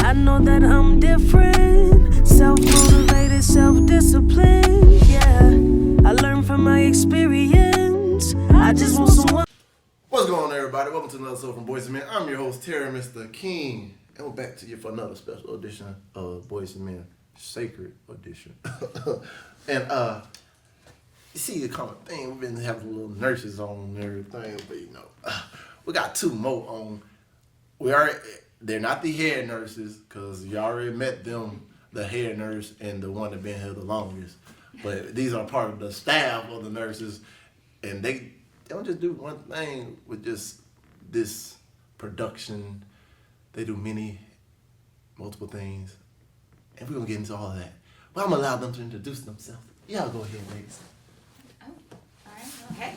I know that I'm different, self-motivated, self-disciplined, yeah. I learned from my experience. I just want someone. What's going on, everybody? Welcome to another episode from Boys and Men. I'm your host, Terry, Mr. King, and we're back to you for another special edition of Boys and Men, Sacred Edition. And you see the common thing, we've been having little nurses on and everything, but we got two more on. They're not the head nurses, because you already met them, the head nurse and the one that been here the longest. But these are part of the staff of the nurses, and they don't just do one thing with just this production. They do multiple things, and we're gonna get into all of that. But I'm gonna allow them to introduce themselves. Y'all go ahead, ladies. Oh, all right. Well, hey,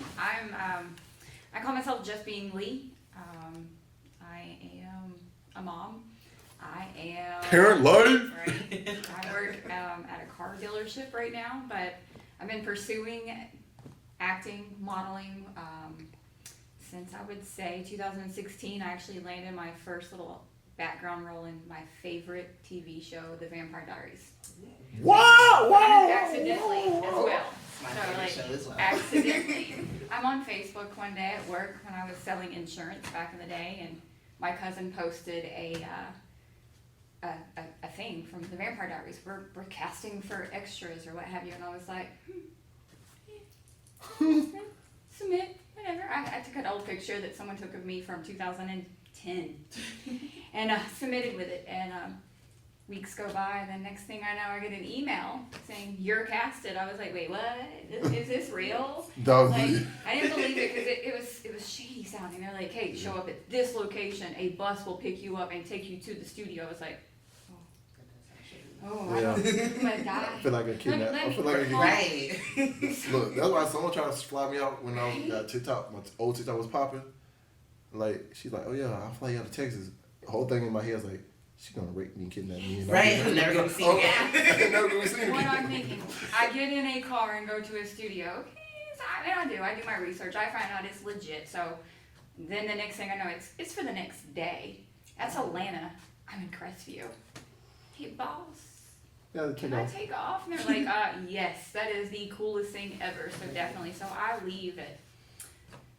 I call myself Just Being Leigh. I am a mom. I am Parent life. Right. I work at a car dealership right now, but I've been pursuing acting, modeling since I would say 2016. I actually landed my first little background role in my favorite TV show, The Vampire Diaries. Wow! Accidentally as well. My favorite show as well. Accidentally. I'm on Facebook one day at work when I was selling insurance back in the day, and my cousin posted a thing from The Vampire Diaries. We're casting for extras or what have you, and I was like, submit, whatever. I took an old picture that someone took of me from 2010 and submitted with it, and weeks go by, and the next thing I know, I get an email saying, "You're casted." I was like, "Wait, what? Is this real?" Like, I didn't believe it because it was shady sounding. They're like, "Hey, show up at this location. A bus will pick you up and take you to the studio." I was like, "Oh, Yeah. I'm gonna die." I feel like a kidnap. I feel like a kidnap. Right. Look, that's why someone tried to fly me out when I was TikTok. My old TikTok was popping. Like, she's like, "Oh yeah, I'll fly you out to Texas." The whole thing in my head is like, she's gonna rape me and kidnap me. And Right, I'm never gonna see you again. Never gonna see you What again. I'm thinking, I get in a car and go to a studio. Okay, so I do my research. I find out it's legit. So then the next thing I know, it's for the next day. That's Atlanta. I'm in Crestview. Hey, boss, Yeah, can I take off? And they're like, yes, that is the coolest thing ever. So definitely. So I leave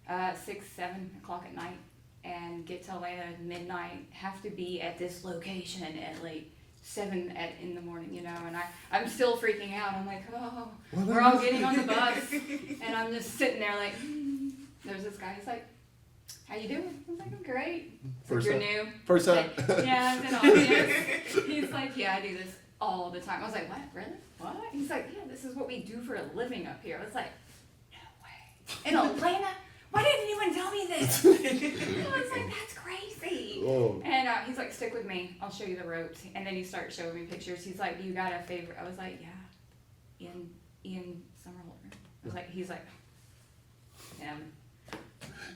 at 6, 7 o'clock at night and get to Atlanta at midnight. Have to be at this location at like 7 in the morning, and I'm still freaking out. I'm like, oh, we're all getting on the bus, and I'm just sitting there like, there's this guy. He's like, "How you doing?" I'm like, "I'm great." First You're time. new. First time. Like, yeah, I've been on this. He's like, "Yeah, I do this all the time." I was like, "What? Really? What?" He's like, "Yeah, this is what we do for a living up here." I was like, "No way. In Atlanta? Why didn't anyone tell me this?" I was like, "That's crazy." Whoa. And he's like, "Stick with me. I'll show you the ropes." And then he starts showing me pictures. He's like, "Do you got a favorite?" I was like, "Yeah, Ian Summerholder." I was like, he's like, him.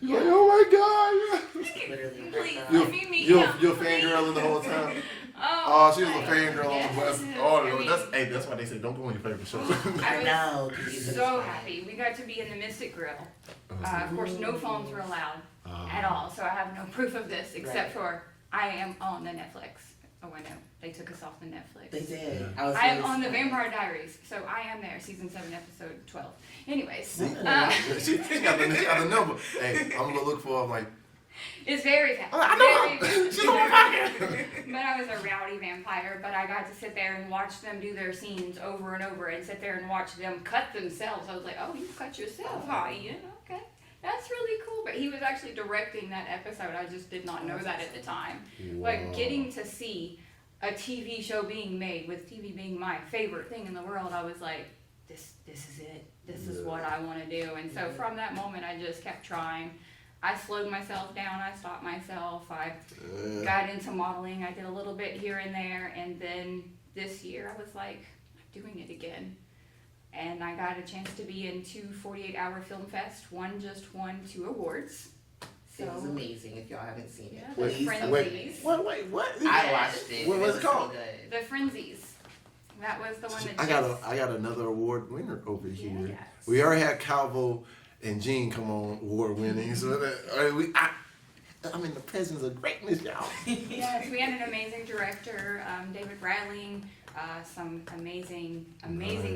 You're like, "Oh my God." Literally. Please, Right let me meet You're him. fangirling the whole time. Oh, She was a fangirl on the bus. yes. Oh, I mean, that's why they say don't go on your favorite show. I was know. so happy. We got to be in the Mystic Grill. Of course, no phones were allowed at all, so I have no proof of this except for I am on the Netflix. Oh, I know. They took us off the Netflix. They did. Yeah. I am on the Vampire Diaries, so I am there, season 7, episode 12. Anyways, she got the number. Hey, I'm gonna look for. I'm like, it's very fast. I know. She's on fire. But I was a rowdy vampire, but I got to sit there and watch them do their scenes over and over and sit there and watch them cut themselves. I was like, "Oh, you cut yourself, huh? Okay. That's really cool." But he was actually directing that episode. I just did not know that at the time. Wow. Like, getting to see a TV show being made, with TV being my favorite thing in the world, I was like, this is it. This is what I want to do. And so from that moment, I just kept trying. I slowed myself down. I stopped myself. I got into modeling. I did a little bit here and there. And then this year, I was like, I'm doing it again. And I got a chance to be in 2 48-hour film fest. One just won 2 awards. So, it was amazing. If y'all haven't seen it, yeah, please. the Frenzies. Wait, what? I watched it. What was it was called? So good. The Frenzies. That was the one that I got another award winner over here. Yes. We already had Calvo and Gene come on award winning. So I'm in the presence of greatness, y'all. Yes, we had an amazing director, David Bradley, some amazing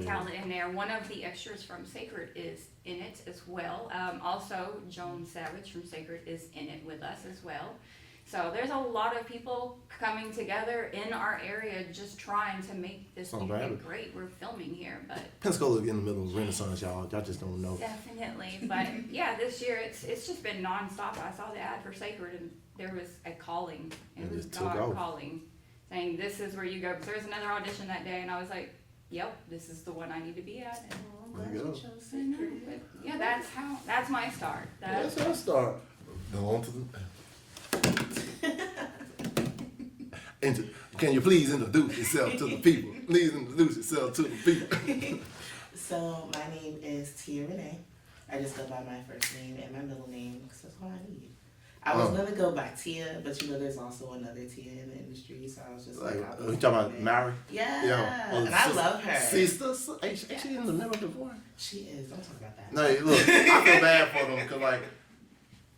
talent in there. One of the extras from Sacred is in it as well. Also, Joan Savage from Sacred is in it with us as well. So there's a lot of people coming together in our area just trying to make this event great. We're filming here, but Pensacola is in the middle of Renaissance, y'all. Y'all just don't know. definitely. But yeah, this year it's just been nonstop. I saw the ad for Sacred and there was a calling. It was God calling, saying this is where you go. Because there was another audition that day, and I was like, "Yep, this is the one I need to be at." And There you go. but yeah, that's my start. That's our start. Go on to the. Can you please introduce yourself to the people? Please introduce yourself to the people. So my name is Tia Rene. I just go by my first name and my middle name because that's all I need. I was gonna go by Tia, but there's also another Tia in the industry, so I was just like, you talking about Mary? Yeah, Well, and I love her. Sister, ain't she in the middle of the voice? She is. Don't talk about that. No, look, I feel bad for them because like,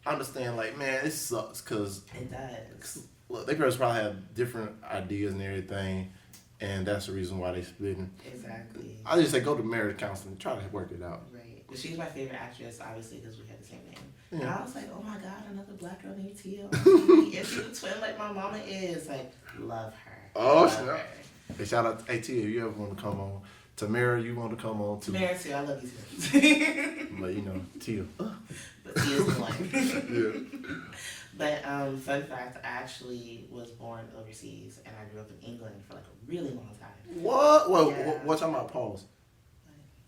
I understand like, man, it sucks because It does. look, they girls probably have different ideas and everything, and that's the reason why they splitting. Exactly. I just say go to marriage counseling, try to work it out. Right. But she's my favorite actress, obviously, because we had the same name. Yeah. And I was like, oh my God, another black girl named Tia. And she's a twin like my mama is. Like, love her. Oh, love snap. her. Hey, shout out to AT if you ever want to come on. Tamara, you want to come on too. Tamara too, I love you too. But you know, Tia. But Tia's the one. Yeah. But fun fact, I actually was born overseas and I grew up in England for like a really long time. What? Well, Yeah. what talking about pause?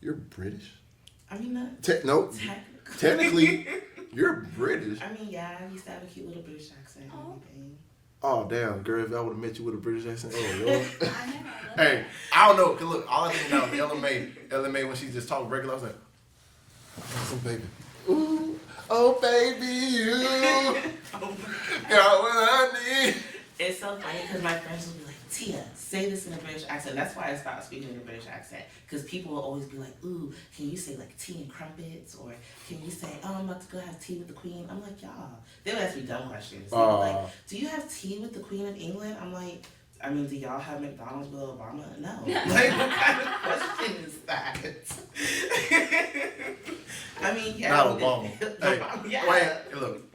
You're British? I mean, not No, technically. technically, you're British. I mean, yeah, I used to have a cute little British accent and Oh. everything. Oh, damn, girl, if I would have met you with a British accent, oh, Lord. I know, I love Hey, I don't know, cause look, all I think now is LMA when she just talked regular, I was like, oh, baby. Ooh, oh, baby, you got what I need. It's so funny because my friends will be like, Tia, say this in a British accent. That's why I stopped speaking in a British accent. Because people will always be like, ooh, can you say like tea and crumpets? Or can you say, oh, I'm about to go have tea with the queen? I'm like, y'all. They would ask me dumb questions. They would be like, do you have tea with the queen of England? I'm like, I mean, do y'all have McDonald's with Obama? No. Like, what kind of question is that? I mean, yeah. Not Obama. Hey, Obama, yeah. Why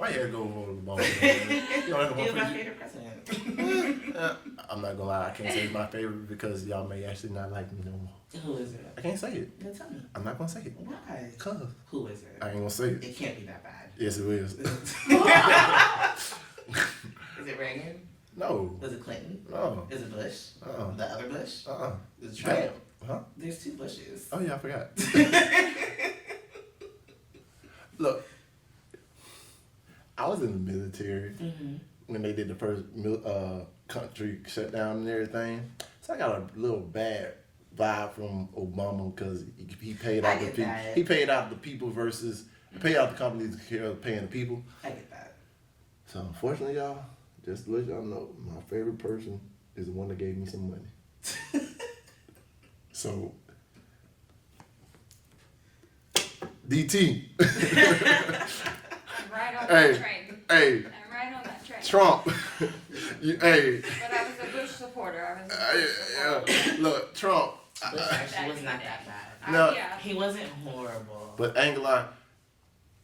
you had to go over Obama? Man? You know, He was my favorite president. I'm not gonna lie, I can't say he's my favorite because y'all may actually not like me no more. Who is it? I can't say it. No, tell me. I'm not gonna say it. Why? Cause Who is it? I ain't gonna say it. It can't be that bad. Yes, it is. Is it Reagan? No. Was it Clinton? No. Is it Bush? Uh-uh. The other Bush? Uh-uh. Is it Trump? Huh? There's two Bushes. Oh yeah, I forgot. Look, I was in the military when they did the first country shutdown and everything. So I got a little bad vibe from Obama because he paid out the people. He paid out the people versus he paid out the companies paying the people. I get that. So unfortunately, y'all, just to let y'all know, my favorite person is the one that gave me some money. So DT. I'm right on that train. Hey, I'm right on that train. Trump. Hey. But I was a Bush supporter. I was a Bush supporter. Look, Trump. Bush actually was not that bad. No. Yeah. He wasn't horrible. But I ain't gonna lie,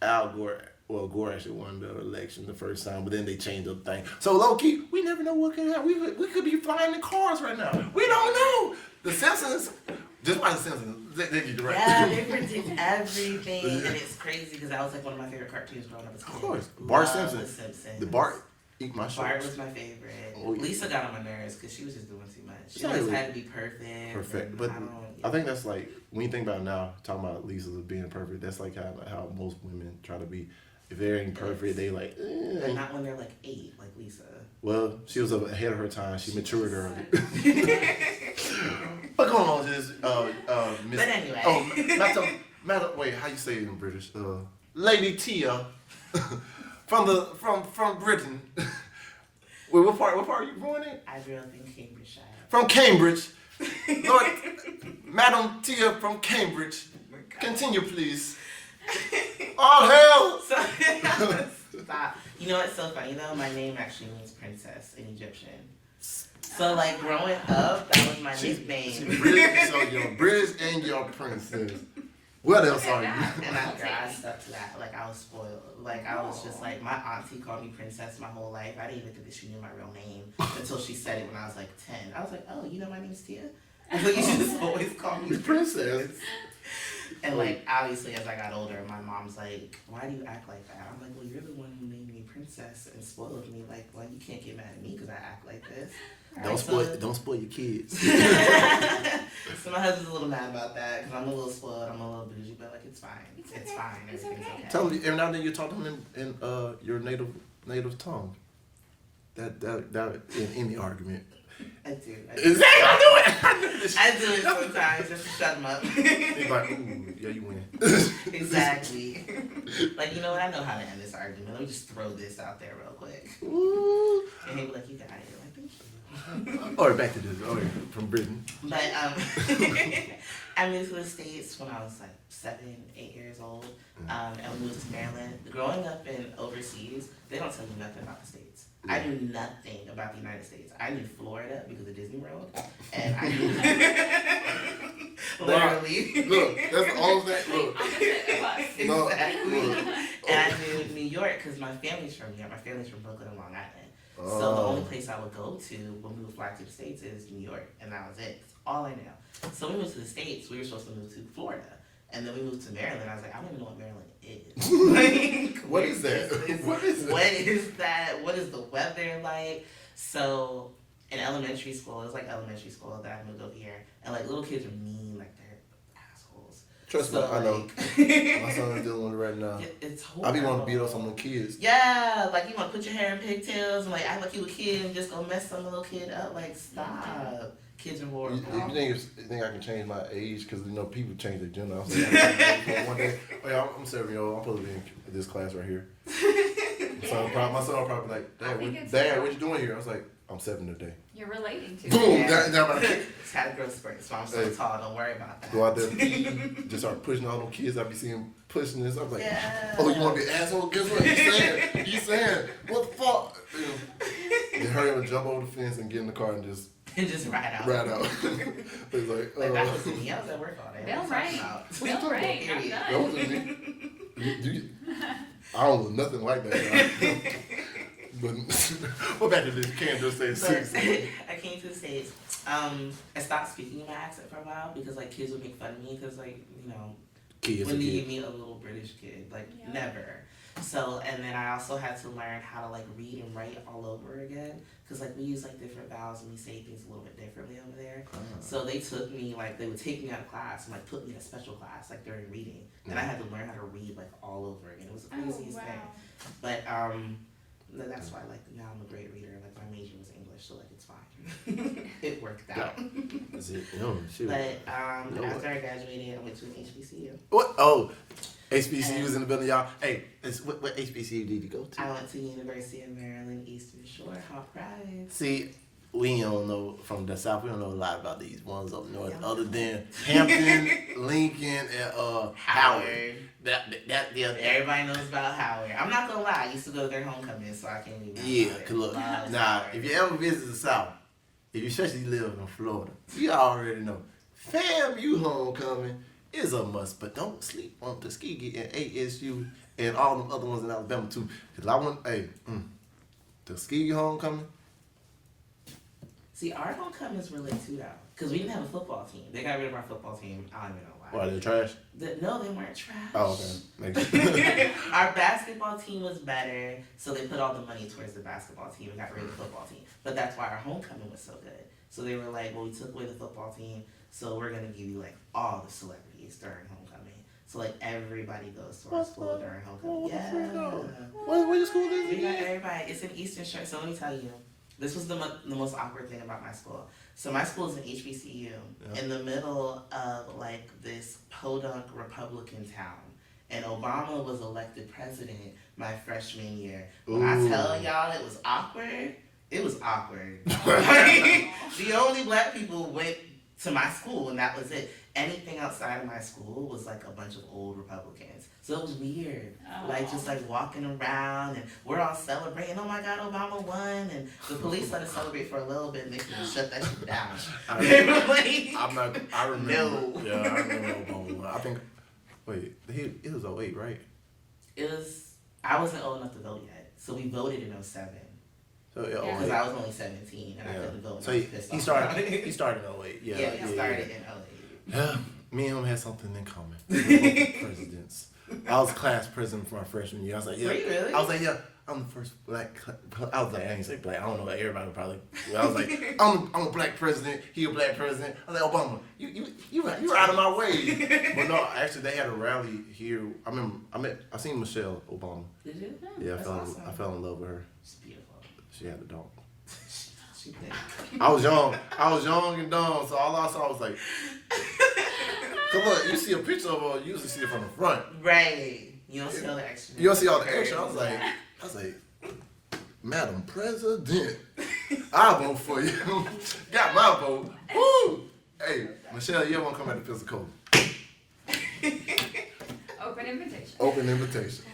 Al Gore. Well, Gore actually won the election the first time, but then they changed the thing. So low key, we never know what could happen. We could be flying in cars right now. We don't know. The Simpsons, just by the Simpsons, they get the right. Yeah, they predict everything, and it's crazy because that was like one of my favorite cartoons growing up as a kid. Of course, Bart Love Simpson. The Simpsons. The Bart eat my Bart shorts. was my favorite. Oh, yeah. Lisa got on my nerves because she was just doing too much. She Yeah, always it had to be perfect. Perfect, and but I I think that's like when you think about it now, talking about Lisa being perfect. That's like how most women try to be. If they ain't perfect, they like. But not when they're like 8, like Lisa. Well, she was ahead of her time. She matured early. But come on, just Miss. But anyway. Oh, Madam. Wait, how you say it in British? Lady Tia, from Britain. Wait, what part are you born in? I grew up in Cambridgeshire. From Cambridge. Lord, Madam Tia from Cambridge. Continue, please. All hail. Stop. You know what's so funny though? My name actually means princess in Egyptian. So like growing up, that was my nickname. So you're British and you're princess. What else are you? And I stuck to that. Like I was spoiled. Like I was just like, my auntie called me princess my whole life. I didn't even think that she knew my real name until she said it when I was like 10. I was like, oh, you know my name's Tia? I was like, you just always call me princess. And like obviously as I got older, my mom's like, why do you act like that? I'm like, well, you're the one who named me princess and spoiled me. Like, well, you can't get mad at me because I act like this. Don't spoil your kids. So my husband's a little mad about that because I'm a little spoiled, I'm a little bougie, but like it's fine. It's fine. Everything's okay. Tell me, every now and then you talk to him in your native tongue. That in any argument. I do. Is that I do it sometimes just to shut him up. He's like, ooh, yeah, you win. Exactly. Like, you know what? I know how to end this argument. Let me just throw this out there real quick. Ooh. And he'll be like, you got it. Like, thank you. Or back to this. Oh, yeah, from Britain. But I moved to the States when I was like 7, 8 years old. And we moved to Maryland. Growing up in overseas, they don't tell you nothing about the States. I knew nothing about the United States. I knew Florida because of Disney World. And I knew literally. Look, that's all of that. Look. Exactly. No, And I knew New York because my family's from New York. My family's from Brooklyn and Long Island. So the only place I would go to when we would fly to the States is New York. And that was it. That's all I knew. So when we moved to the States, we were supposed to move to Florida. And then we moved to Maryland. I was like, I don't even know what Maryland is. Like, what is that? What is that? What is that? What is the weather like? So in elementary school, it was like elementary school that I moved over here. And like little kids are mean, like they're assholes. Trust me, So, I know. like, My son is dealing with it right now. It's horrible. I be wanting to beat up some little kids. Yeah, like you want to put your hair in pigtails and like act like you a kid and just go mess some little kid up. Like stop. Kids are horrible. You think I can change my age? Because, people change their gender. I was like, one day, oh yeah, I'm 7 years old. I'm supposed to be in this class right here. So my son will probably be like, Dad, what you doing here? I was like, I'm 7 today. You're relating to Boom! it. It's had a growth spurt, so I'm so tall. Don't worry about that. Go out there, just start pushing all them kids. I be seeing pushing this. I'm like, yeah. oh, you want to be an asshole? Guess what? He's saying, what the fuck? Then hurry up and jump over the fence and get in the car and just ride out. It's like that was me. I was at work all day. Bell rang. Bell rang. I'm that done. wasn't me. I don't know nothing like that. But what back to this? You can't just say six. I came to the States. I stopped speaking in my accent for a while because like kids would make fun of me because Kids when do you meet a little British kid? Like never. So and then I also had to learn how to like read and write all over again because like we use like different vowels and we say things a little bit differently over there. So they took me they would take me out of class and like put me in a special class like during reading and I had to learn how to read like all over again. It was the craziest thing. But that's why now I'm a great reader. Like my major was English, so like it's fine. It worked out. That's it. No, shoot. But after I graduated, I went to an HBCU. What? Oh, HBCU's in the building, y'all. Hey, what HBCU did you go to? I went to University of Maryland, Eastern Shore. How proud. See, we don't know from the South. We don't know a lot about these ones up north, other than Hampton, Lincoln, and Howard. Everybody knows about Howard. I'm not gonna lie. I used to go to their homecoming, so I can't even. Yeah, cause look, if you ever visit the South, if you especially live in Florida, you already know. FAMU homecoming is a must, but don't sleep on Tuskegee and ASU and all them other ones in Alabama too. Cause I want, Tuskegee homecoming. See, our homecomings were lit too, though, because we didn't have a football team. They got rid of our football team. I don't even know why. Why, they trash? No, they weren't trash. Oh, okay. Our basketball team was better, so they put all the money towards the basketball team and got rid of the football team. But that's why our homecoming was so good. So they were like, well, we took away the football team, so we're going to give you, like, all the celebrities during homecoming. So, like, everybody goes to our school during homecoming. What your school is? We got everybody. It's in Eastern Shore. So let me tell you. This was the most awkward thing about my school. So my school is an HBCU in the middle of like this podunk Republican town. And Obama was elected president my freshman year. When I tell y'all it was awkward, it was awkward. The only black people went to my school, and that was it. Anything outside of my school was like a bunch of old Republicans. So it was weird. Like just like walking around and we're all celebrating, oh my God, Obama won, and the police let us celebrate for a little bit and they just shut that shit down. They were like, I remember. No. Yeah, I remember Obama won. I think, wait, it was 08, right? I wasn't old enough to vote yet. So we voted in 07. So, Yeah. Because I was only 17 and I couldn't vote. So and I was pissed he off started about it. he started in 08. Yeah, Yeah, he started in 08. Yeah, me and him had something in common. We were both presidents. I was class president for my freshman year. I was like, yeah. Were you really? I was like, yeah, I'm the first black. I was like, I ain't say black. I don't know. Everybody would probably. I was like, I'm a black president. He a black president. I was like, Obama, you out of my way. But no, actually, they had a rally here. I remember I seen Michelle Obama. Did you? Yeah, That's awesome. I fell in love with her. She's beautiful. She had a dog. She thick. I was young and dumb, so all I saw was like. Cause look, you see a picture of her, you usually see it from the front. Right. You don't see all the extra. You don't see all the extra. I was like, Madam President, I'll vote for you. Got my vote. Woo! Hey, Michelle, you ever want to come back to Pensacola? Open invitation. Open invitation.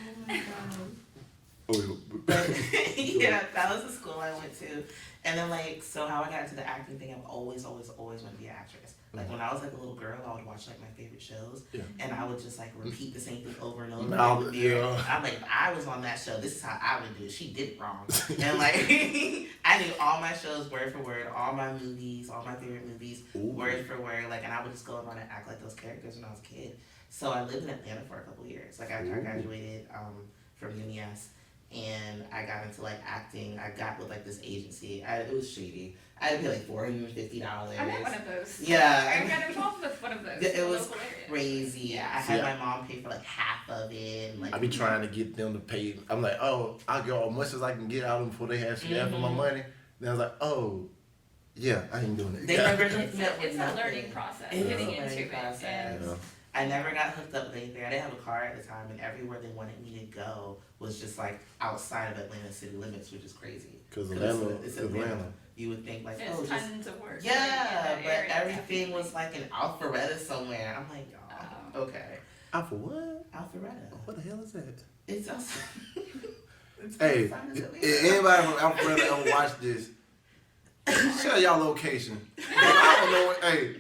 Yeah, that was the school I went to. And then like, so how I got into the acting thing, I've always wanted to be an actress. Like when I was like a little girl, I would watch like my favorite shows, and I would just like repeat the same thing over and over. I'm like, if I was on that show, this is how I would do it. She did it wrong, and like I knew all my shows word for word, all my movies, all my favorite movies, word for word. Like, and I would just go around and act like those characters when I was a kid. So I lived in Atlanta for a couple of years. Like after I graduated from UNES. And I got into like acting. I got with like this agency. It was shady. I had to pay like $450. I met one of those. Yeah. I got involved with one of those. It was crazy. Yeah. I had my mom pay for like half of it. And, like, I be trying to get them to pay. I'm like, oh, I'll get as much as I can get out of them before they ask me for my money. Then I was like, oh, yeah, I ain't doing it. They never it's a learning process. Getting into it. And I never got hooked up with anything. I didn't have a car at the time, and everywhere they wanted me to go was just like outside of Atlanta city limits, which is crazy. Because it's Atlanta. You would think like, there's tons of work. Yeah, but everything was like in Alpharetta somewhere. I'm like, y'all, okay. Alpha what? Alpharetta. What the hell is that? It's also. Hey, if anybody from Alpharetta ever watch this, share y'all location. I don't know. Hey,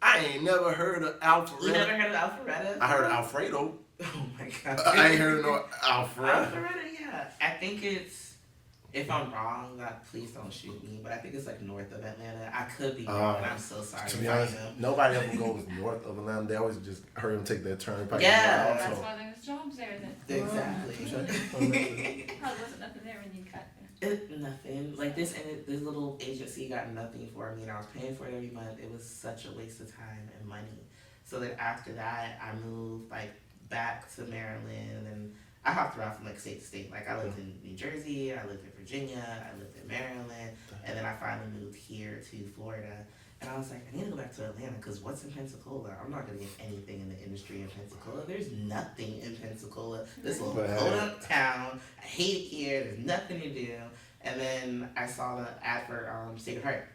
I ain't never heard of Alpharetta. You never heard of Alpharetta? I heard of Alfredo. Oh my God. I ain't heard of no Alfredo. Alpharetta, yeah. I think it's, if I'm wrong, please don't shoot me, but I think it's like north of Atlanta. I could be wrong, and I'm so sorry. To be honest, nobody ever goes north of Atlanta. They always just heard them take that turnpike. Yeah. That's why there's jobs there then. Exactly. Probably wasn't nothing there when you cut. Nothing. Like this little agency got nothing for me, and I was paying for it every month. It was such a waste of time and money. So then after that, I moved like back to Maryland, and I hopped around from like state to state. Like I lived in New Jersey, I lived in Virginia, I lived in Maryland, and then I finally moved here to Florida. And I was like, I need to go back to Atlanta because what's in Pensacola? I'm not going to get anything in the industry in Pensacola. There's nothing in Pensacola. This little hold-up town. I hate it here. There's nothing to do. And then I saw the ad for Sacred Heart.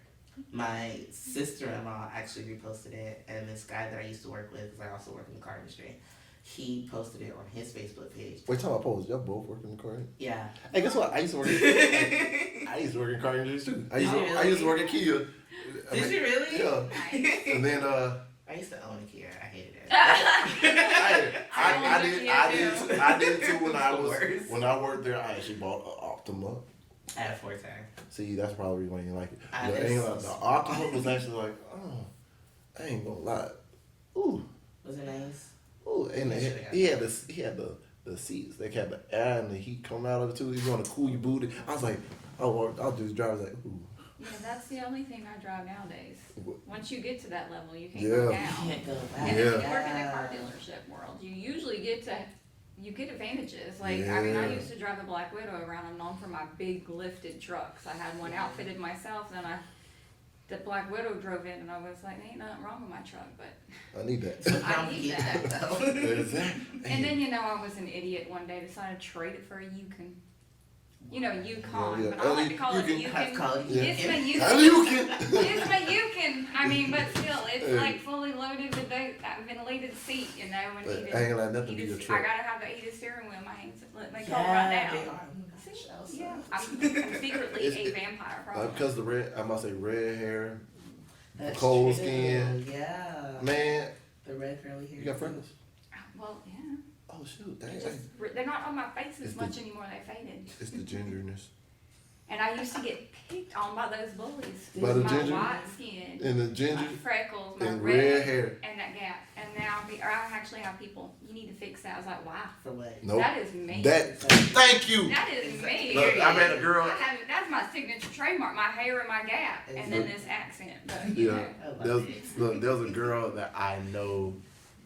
My sister-in-law actually reposted it, and this guy that I used to work with, because I also work in the car industry, he posted it on his Facebook page. Wait, tell me, post. Y'all both work in the car? Yeah. Hey, guess what? I used to work in car industry too. I used to work at Kia. Did you really? Yeah. And then I used to own a Kia. I hated it. I did too when I worked there. I actually bought an Optima. I had a Forte. See, that's probably why you didn't like it. The the Optima was actually like, oh, I ain't gonna lie. Ooh. Was it nice? Ooh, and he had the seats. They had the air and the heat coming out of it too. He's gonna cool your booty. I was like, I'll just drive like, ooh. Yeah, that's the only thing I drive nowadays. Once you get to that level, you can't go down. You can't go back. And if you work in the car dealership world, you usually get advantages. Like, I mean, I used to drive a Black Widow around. I'm known for my big lifted trucks. I had one outfitted myself, then the Black Widow drove in, and I was like, there ain't nothing wrong with my truck, but I need that. I need that. though. And then, I was an idiot one day, decided to trade it for a Yukon. Yukon, but I like to call it a Yukon. It's my Yukon. It's my Yukon. I mean, but still, like fully loaded with that ventilated seat, you know, when But he I ain't like nothing to be just, a truck. I gotta have the heated steering wheel in my hands. They come right They down. are. See? Yeah, I'm secretly a vampire. Probably. Because the red, I must say red hair, That's cold true. skin. Yeah. Man, The red curly hair. you got freckles? Well, yeah. Oh shoot, dang. They're not on my face as It's much the- anymore. They faded. It's the gingerness. And I used to get picked on by those bullies. By the my ginger? white skin, And the my ginger freckles, my and red, red hair. and that gap. And now I actually have people, you need to fix that. I was like, wow. For what? Nope. That is me. Thank you. That is me. Look, I met a girl. That's my signature trademark, my hair and my gap. And then this accent. But, you Yeah, know. there was a girl that I know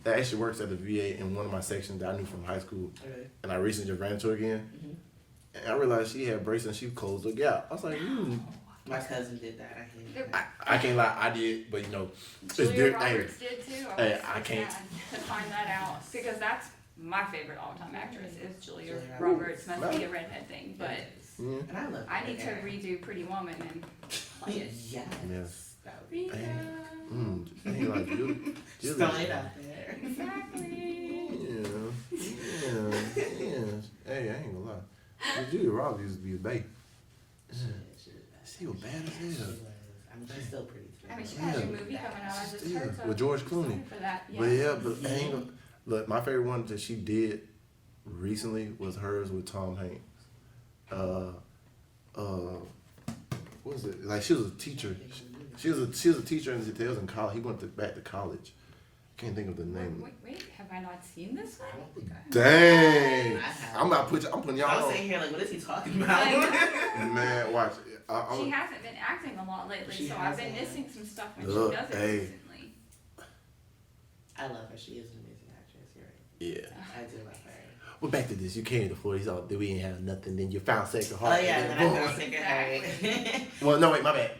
that actually works at the VA in one of my sections that I knew from high school, Okay. and I recently just ran into her again, and I realized she had braces and she closed the gap. I was like, My cousin did that. I hate The- that. I can't lie, I did, but you know, it's Julia different. Roberts did too. hey, was I so can't- sad to find that out because that's my favorite all-time actress is Julia Julia Roberts. Roberts. Must be a redhead thing, but Yeah. And I love I need to hair. redo Pretty Woman and play it. Yes. Yes. That would be Rita. Ain't like you. Throwing it out there. Exactly. Yeah. Hey, I ain't gonna lie. Julia Roberts used to be a babe. She was bad as She hell. was. I mean, she's still pretty. I mean, she has a Yeah. movie coming out. I just Yeah, heard so with George I'm Clooney. excited for that. But yeah, but I ain't gonna, look, my favorite one that she did recently was hers with Tom Hanks. What was it? Like she was a teacher. She was a teacher in the in college. He went back to college. Can't think of the name. Wait, have I not seen this I one? don't think I have. Dang! I have. I'm putting y'all I was on. sitting here like, what is he talking about? Man, watch. She hasn't been acting a lot lately, She so I've been hasn't. missing some stuff when Look, she does it hey. recently. I love her. She is an amazing actress. You're right. Yeah. I do love her. Well, back to this. You came to Florida. You thought that we ain't have nothing. Then you found Sacred Oh Heart. yeah, and and then then I boom. found Sacred Heart. Well, no, wait, my bad.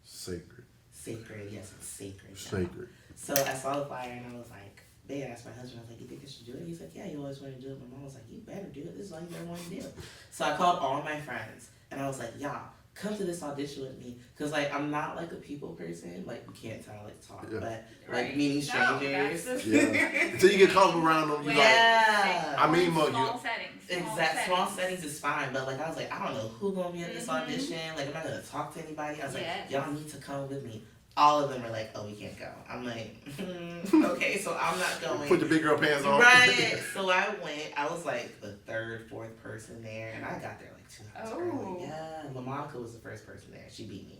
Sacred. Sacred, yes, it's sacred. Sacred. So I saw the flyer and I was like, they asked my husband, I was like, you think I should do it? He's like, yeah, you always want to do it. My mom was like, you better do it. This is all you ever want to do. So I called all my friends and I was like, y'all, come to this audition with me. Because, like, I'm not, like, a people person. Like, you can't tell, like, talk. Yeah. But, like, Right. meeting No, strangers. that's Yeah. Until you get comfortable around them, you like. Yeah. I mean, mug small you. settings. Small settings is fine, but like I was like, I don't know who gonna be at this Mhm. audition. Like, am I gonna talk to anybody? I was Yes. like, y'all need to come with me. All of them were like, oh, we can't go. I'm like, okay, so I'm not going. Put the big girl pants on. Right. So I went. I was like the third, fourth person there, and I got there like 2 hours Oh. early. Yeah, LaMonica was the first person there. She beat me.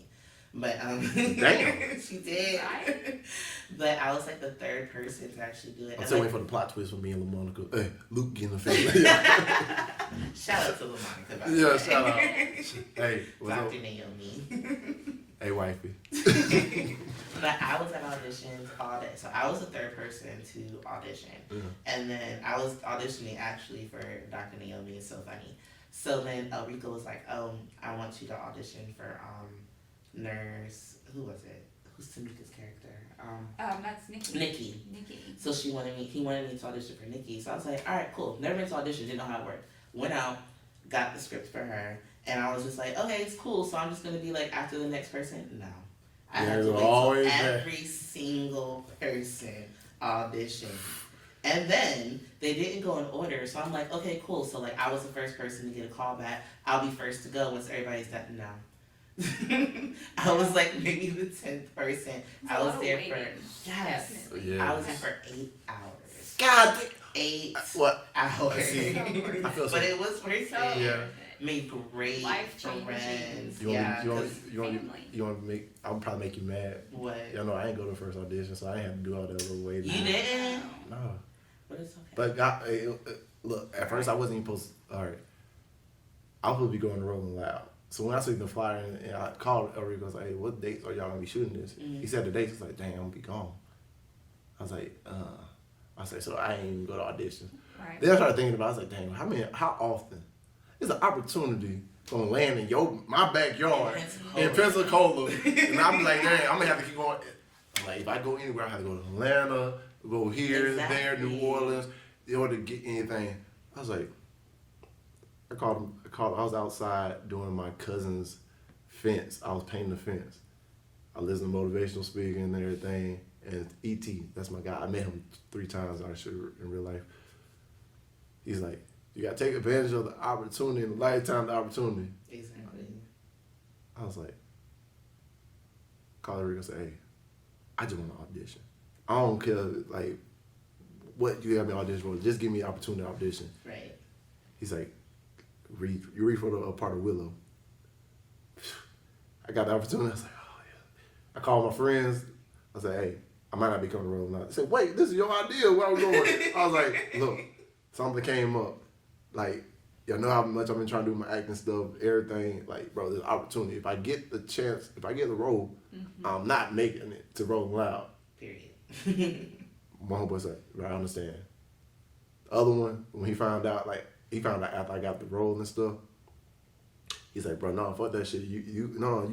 But Damn. she did. Right. But I was like the third person to actually do it. I'm And, still like, waiting for the plot twist from me and LaMonica. Hey, Luke getting the film. shout out to LaMonica. By the Yeah, way. shout out. Hey, what's up? Dr. Naomi. Hey, wifey. But I was at auditions all day. So I was the third person to audition. Yeah. And then I was auditioning actually for Dr. Naomi. It's so funny. So then Rico was like, oh, I want you to audition for nurse. Who was it? Who's Tamika's character? That's Nikki. Nikki. So he wanted me to audition for Nikki. So I was like, all right, cool. Never been to audition, didn't know how it worked. Went out, got the script for her, and I was just like, okay, it's cool. So I'm just gonna be like after the next person? No. I had to You're wait till always there. every single person audition. And then they didn't go in order, so I'm like, okay, cool. So like I was the first person to get a call back. I'll be first to go once everybody's done. No. I was like maybe the 10th person. It's a I was lot of there waiting. for Definitely. Yeah. I was there for 8 hours. God. 8 What? hours. See, I feel so. But it was worth So it. Yeah. Made great Life-changing. friends. You want Yeah, me, 'cause family. you want to make? I'll probably make you mad. what? Y'all know I ain't go to the first audition, so I ain't have to do all that little waiting. You didn't? No. But it's okay. But God, look, at first I wasn't even supposed to, all right. I was supposed to be going to Rolling Loud. So when I seen the flyer and I called Rico, I was like, hey, what dates are y'all going to be shooting this? Mhm. He said the dates. I was like, dang, I'm going to be gone. I was like, I said, so I ain't even go to audition. Right. Then I started thinking about it. I was like, dang, how often? It's an opportunity from land in my backyard in Pensacola. And I'm like, dang, I'm going to have to keep going. I'm like, if I go anywhere, I have to go to Atlanta, go here, there, New Orleans, in order to get anything. I was like, I was outside doing my cousin's fence. I was painting the fence. I listened to motivational speaking and everything. And E.T., that's my guy. I met him 3 times actually in real life. He's like, you gotta take advantage of the opportunity and the lifetime the opportunity. Exactly. I was like, call Rico and say, hey, I just want to audition. I don't care like what you have me audition for. Just give me an opportunity to audition. Right. He's like, you read for a part of Willow. I got the opportunity. I was like, oh yeah. I called my friends. I said, hey, I might not be coming to Willow now. They said, wait, this is your idea. Where are we going? I was like, look, something came up. Like, y'all know how much I've been trying to do my acting stuff, everything. Like, bro, there's an opportunity. If I get the chance, if I get the role, I'm not making it to Rolling Loud. Period. My homeboy said, right, I understand. The other one, when he found out after I got the role and stuff, he's like, bro, no, fuck that shit. You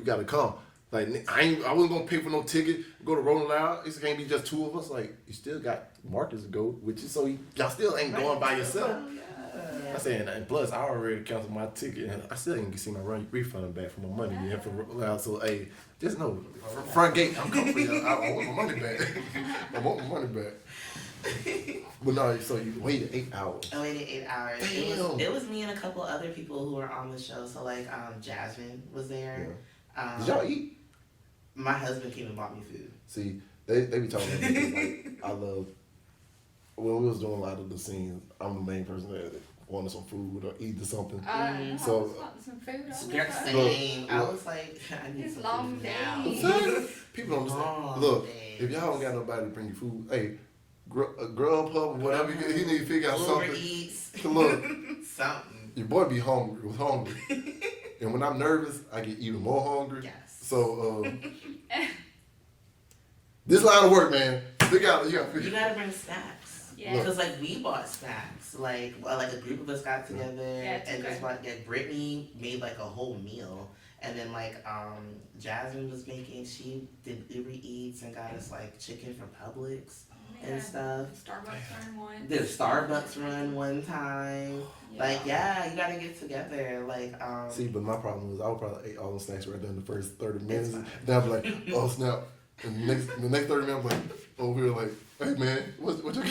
gotta come. Like, I wasn't gonna pay for no ticket, go to Rolling Loud. It can't be just 2 of us. Like, you still got Marcus to go with you, so y'all still ain't going by yourself. I said, and plus, I already canceled my ticket, and I still ain't see my refund back for my money yet from Rolling Loud. So, hey, just know, front gate, I'm coming for y'all. I want my money back. I want my money back. But no, so you waited 8 hours. I waited 8 hours. Damn. It was me and a couple other people who were on the show. So like Jasmine was there. Yeah. Did y'all eat? My husband came and bought me food. See, they be talking about me, like, I love, when we was doing a lot of the scenes, I'm the main person that wanted some food or eat or something. So, I was So- wanting some food. Same. I was like, I need It's some long food now. days. People don't Long understand. Look, days. if y'all don't got nobody to bring you food, hey, Grubhub, whatever, he need to figure out Uber something. Eats. Look, Something. your boy be hungry, was hungry. And when I'm nervous, I get even more hungry. Yes. So, this line of work, man, you gotta You gotta bring snacks. Yeah. Because like we bought snacks. Like a group of us got together it's and just okay. bought. Like Brittany made like a whole meal, and then like Jasmine was making. She did Uber Eats and got us like chicken from Publix and stuff. Starbucks run one. Did a Starbucks run one time. Like yeah, you gotta get together. Like See, but my problem was I would probably ate all those snacks right there in the first 30 minutes. fine. Then I'd be like, oh snap. And the next 30 minutes, I'm like, over here, like, hey man, what you got?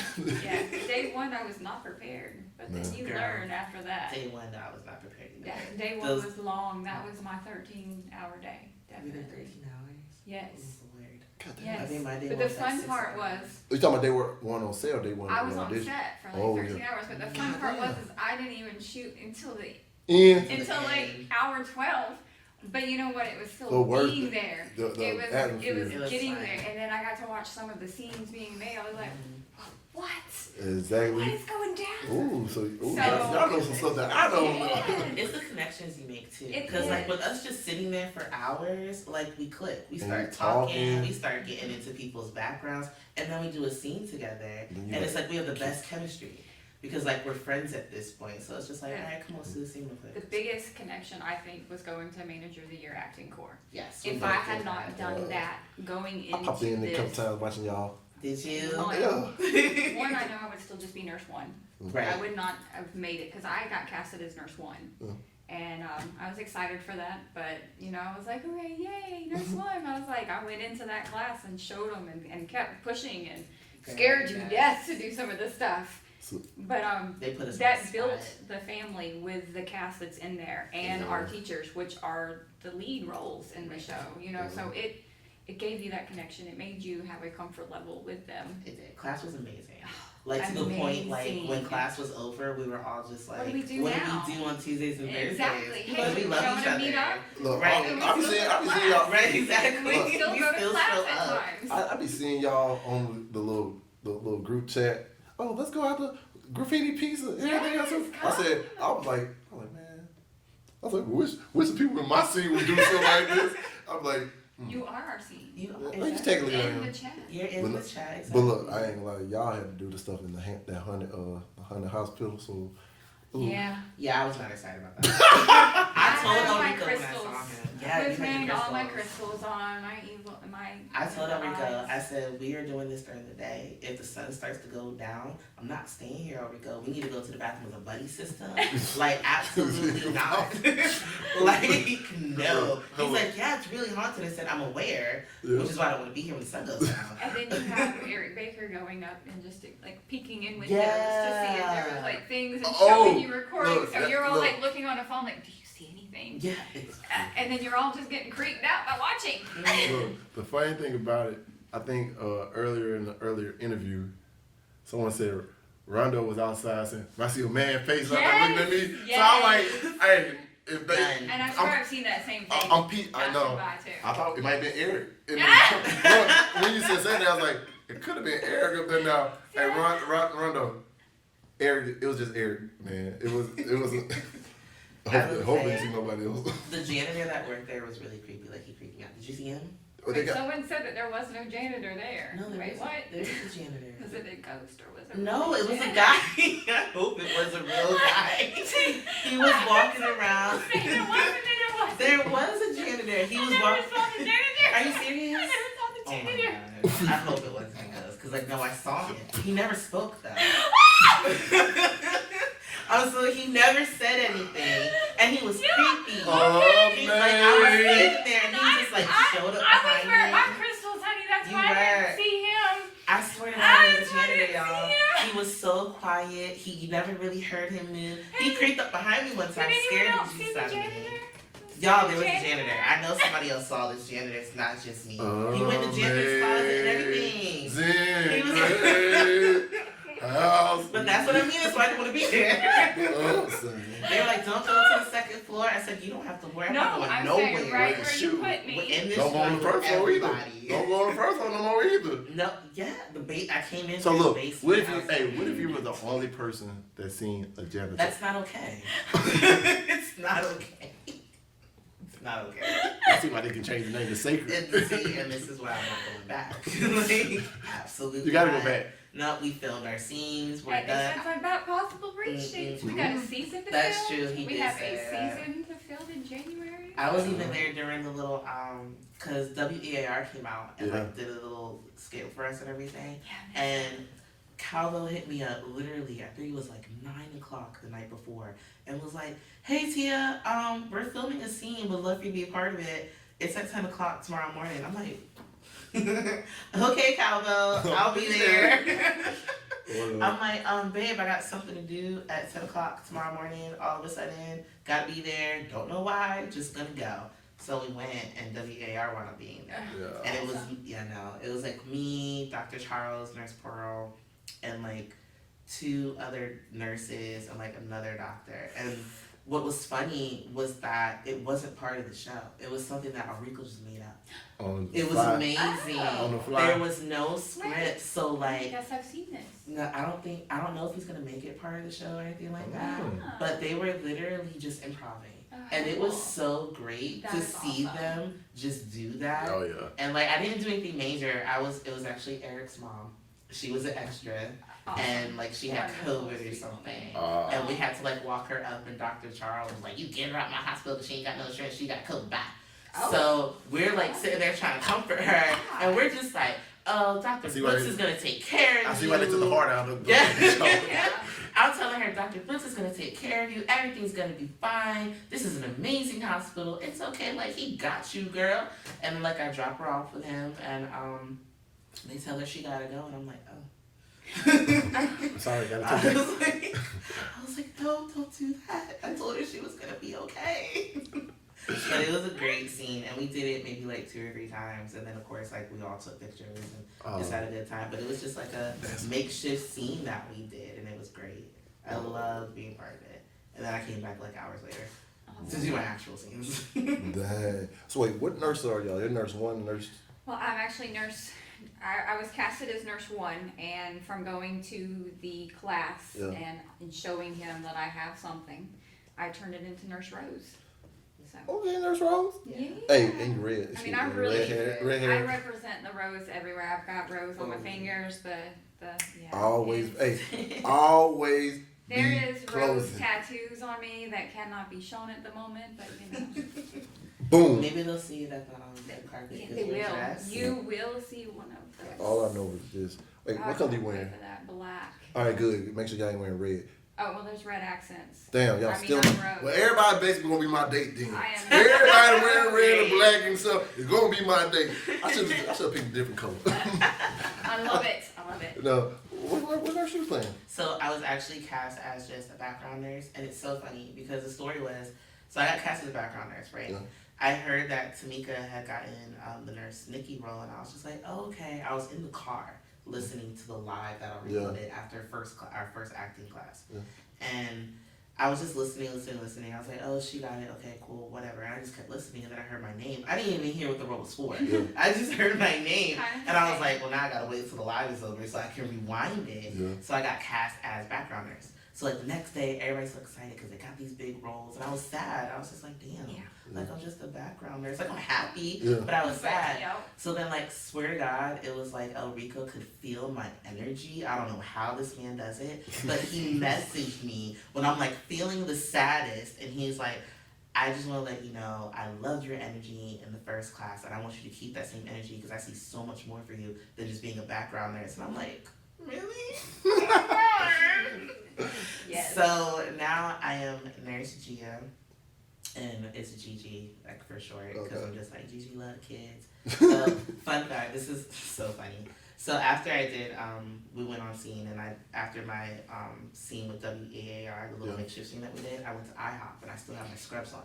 Yeah, day 1 I was not prepared, but then No. you Girl. learn after that. Day 1, I was not prepared. Yeah, day 1 Those- was long. That was my 13-hour day. We did Definitely. 13 hours. Yes. Weird. God damn. Yes. I think my day But one the was like fun 6 part hours. was You talking about they were one on sale, they were I was on audition? set for like Oh, 13 yeah. hours, but the fun part was is I didn't even shoot until And like hour 12. But you know what? It was still The work- being there. the it was atmosphere. it was It was getting fun. there, and then I got to watch some of the scenes being made. I was like, what? What exactly. is going down? Ooh, so So- y'all know some stuff that I don't know. Yes. It's the connections you make too. It Because like is. with us just sitting there for hours, like we click. We And start you talking, talking. we start getting into people's backgrounds, and then we do a scene together. Then you And like- it's like we have the best chemistry. Because like we're friends at this point. So it's just like, Yeah. alright, come on, let's do the scene real The quick. biggest connection I think was going to Manager of the Year acting corps. Yes. If we I both had did not that. done that going I popped in into a couple this, times watching y'all. Did you? One. Yeah. one, I know I would still just be Nurse 1. Right. I would not have made it because I got casted as Nurse 1. Yeah. And I was excited for that, but you know, I was like, hooray, yay, Nurse 1. I was like, I went into that class and showed them and kept pushing and scared you to death to do some of this stuff. So- But They put us on that the built spot. the family with the cast that's in there and our teachers, which are the lead roles in the show, you know, so it gave you that connection. It made you have a comfort level with them. It did. Class was amazing. Like to the point, like Amazing. when class was over, we were all just like, What do we do what now? do we do on Tuesdays and Thursdays? Exactly. Because Hey, we love you each wanna other. meet up? Look, Right. I be seeing y'all. Right, exactly. We still go to class at times. I be seeing y'all on the little group chat. Oh, let's go out to graffiti pizza. Everything else. Yes, I was like, man. I was like, wish the people in my city would do something like this. I'm like, You are our scene. You well, you take a look at In the him. chat. You're in But the look- chat. Exactly. But look, I ain't gonna lie, y'all had to do the stuff in the Hunted hospital. So Yeah. Yeah, I was not excited about that. I had told my Enrico when I crystals. saw him. I Yeah, was you had wearing your all my crystals. crystals on, my I told Enrico, I said, we are doing this during the day. If the sun starts to go down, I'm not staying here, Enrico. We need to go to the bathroom with a buddy system. Like, absolutely not. Like, no. He's like, yeah, it's really haunted. I said, I'm aware, which is why I don't want to be here when the sun goes down. And then you have Eric Baker going up and just like peeking in windows to see if there was like things and showing you recordings. So you're all like looking on a phone like, do you see anything? Yeah. And then you're all just getting creeped out by watching. Look, the funny thing about it, I think earlier in the earlier interview, someone said Rondo was outside saying, I see a man face like that looking at me. Yes. So I'm like, hey, if they, And I swear I've seen that same thing. I know. Too. I thought it might have been Eric. And when you said that, I was like, it could have been Eric up there now. Hey, Rondo. Eric, it was just Eric, man. It was. Hopefully, see nobody else. The janitor that worked there was really creepy. Like, he creeped me out. Did you see him? Wait, someone said that there was no janitor there. No, there was. What? There was a janitor. Was it a ghost or was it? No, it was a guy. I hope it was a real guy. He was walking around. There was a janitor. He was walking. Are you serious? I never saw the janitor. Oh my God. I hope it wasn't a ghost, because like, no, I saw him. He never spoke though. So he never said anything, and he was creepy. Oh, He's like, I was sitting there, and he just like showed up I was behind wearing me. my crystals, honey. That's You why I were. didn't see him. I swear to God, it was a I janitor, didn't y'all. see him. He was so quiet. He never really heard him move. He creeped up behind me one time, Did scared anyone the else see juice the out of me. janitor? Y'all, there was a janitor. I know somebody else saw this janitor. It's not just me. He went to janitor's closet and everything. He was but that's what I mean. That's why I didn't want to be there. They were like, don't go to the second floor. I said, you don't have to worry. I'm not going I'm nowhere. saying right where you put me. In this Don't go on the first floor either. Don't go on the first floor no more either. No, yeah, I came in. So look, the what basement. if you were the only person that seen a janitor? That's not okay. It's not okay. It's not okay. I see why they can change the name to Sacred. And this is why I'm not going back. Like, absolutely. You gotta not. go back. No, we filmed our scenes. We're Hey, they done. said something about possible reach dates. We got a season to That's film. true, he We did have say a that. season to film in January. I was even there during the little cause WEAR came out and like did a little skit for us and everything. Yeah, And Calvo hit me up literally, I think it was like 9 o'clock the night before, and was like, "Hey Tia, we're filming a scene. Would love for you to be a part of it. It's at 10 o'clock tomorrow morning." I'm like, "Okay, Calvo, I'll be there." I'm like, babe, I got something to do at 10 o'clock tomorrow morning. All of a sudden, gotta be there. Don't know why, just gonna go. So we went, and WAR wound up being there. Yeah. And it was, it was like me, Dr. Charles, Nurse Pearl, and like 2 other nurses and like another doctor. And what was funny was that it wasn't part of the show. It was something that Enrico just made up. It was amazing. On the fly. There was no script, so like, Yes, I've seen this. no, I don't know if he's gonna make it part of the show or anything like that. But they were literally just improving. And it was so great That to is see awesome. them just do that. Oh yeah. And like, I didn't do anything major. It was actually Eric's mom. She was an extra, Awesome. and like she had Wonderful. COVID or something. Uh, And we had to like walk her up, and Dr. Charles was like, "You get her out my hospital because she ain't got no insurance. She got COVID back." Oh. So we're like sitting there trying to comfort her, and we're just like, "Oh, Dr. I see why Brooks they- is gonna take care of you." I see why they took the heart out of the Yeah. I'm telling her, Dr. Brooks is gonna take care of you. Everything's gonna be fine. This is an amazing hospital. It's okay. Like, he got you, girl. And like, I drop her off with him, and they tell her she gotta go, and I'm like, oh. Sorry, gotta I take it. was like, no, don't do that. I told her she was gonna be okay. But it was a great scene, and we did it maybe like 2 or 3 times, and then of course like we all took pictures and just had a good time. But it was just like a makeshift scene that we did, and it was great. I loved being part of it. And then I came back like hours later to do my actual scenes. Dang. So wait, what nurse are y'all? You're nurse 1, nurse. Well, I'm actually nurse. I was casted as nurse 1, and from going to the class and showing him that I have something, I turned it into Nurse Rose. So. Okay, nurse Rose. Yeah. Hey, and you red. I mean, I'm really red hair. I represent the rose everywhere. I've got rose on my fingers. The yeah. Always, it's- hey, always. There be is rose closing. tattoos on me that cannot be shown at the moment, but you know. Boom. Maybe they'll see it at the red carpet. Yeah, because they you're will. dressed. You will see one of those. All I know is this. Wait, I what color you can't wait wearing? for that black. All right, good. Make sure y'all ain't wearing red. Oh, well, there's red accents. Damn, y'all I mean, still. I'm rogue. Well, everybody basically gonna be my date then. I am. Everybody wearing red and black and stuff. It's gonna be my date. I should have picked a different color. I love it. I love it. No, what are you playing? So I was actually cast as just a background nurse, and it's so funny because the story was, so I got cast as a background nurse, right? Yeah. I heard that Tamika had gotten the nurse Nikki role, and I was just like, oh, okay. I was in the car listening to the live that I recorded after our first acting class, and I was just listening. I was like, oh, she got it. Okay, cool, whatever. And I just kept listening, and then I heard my name. I didn't even hear what the role was for. Yeah. I just heard my name, and I was like, well, now I gotta wait till the live is over so I can rewind it. Yeah. So I got cast as background nurse. So like the next day, everybody's so excited because they got these big roles, and I was sad. I was just like, damn, like I'm just a background nurse. Like I'm happy, but I was sad. Yep. So then, like, swear to God, it was like El Rico could feel my energy. I don't know how this man does it, but he messaged me when I'm like feeling the saddest, and he's like, I just want to let you know I loved your energy in the first class, and I want you to keep that same energy because I see so much more for you than just being a background nurse. And I'm like, really? Yes. So now I am Nurse Gia, and it's Gigi, like for short, because I'm just like, Gigi love kids. So, fun fact, this is so funny. So after I did, we went on scene, and after my scene with WAAR, the little makeshift scene that we did, I went to IHOP, and I still have my scrubs on.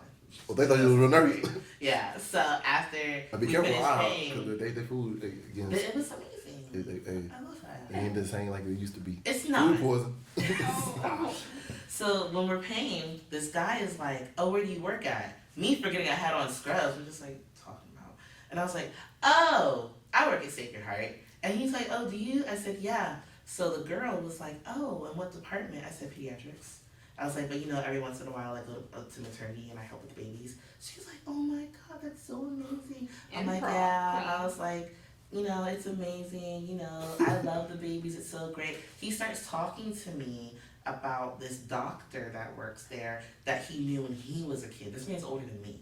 Well, they thought you was real nervous. Yeah, so after Be we careful, finished paying, because they food again. it was amazing. I love that. They ain't the same like it used to be. It's not. Food poison. Oh. So when we're paying, this guy is like, oh, where do you work at? Me forgetting I had on scrubs. We're just like talking about. And I was like, oh, I work at Sacred Heart. And he's like, oh, do you? I said, yeah. So the girl was like, oh, and what department? I said, pediatrics. I was like, but you know, every once in a while I go to maternity and I help with the babies. She's like, oh my God, that's so amazing. I'm like, yeah. I was like, you know, it's amazing. You know, I love the babies. It's so great. He starts talking to me about this doctor that works there that he knew when he was a kid. This man's older than me.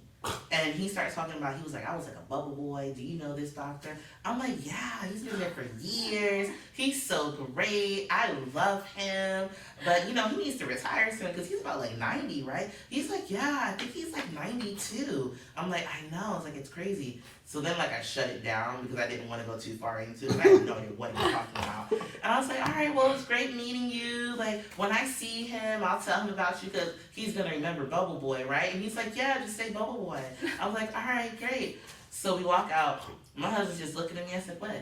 And he starts talking about, he was like, I was like a bubble boy. Do you know this doctor? I'm like, yeah, he's been there for years. He's so great. I love him. But, you know, he needs to retire soon because he's about like 90, right? He's like, yeah, I think he's like 92. I'm like, I know. I was like, it's crazy. So then, like, I shut it down because I didn't want to go too far into it. I didn't know what he was talking about. And I was like, all right, well, it's great meeting you. Like, when I see him, I'll tell him about you because he's going to remember Bubble Boy, right? And he's like, yeah, just say Bubble Boy. I was like, all right, great. So we walk out. My husband's just looking at me. I said, what?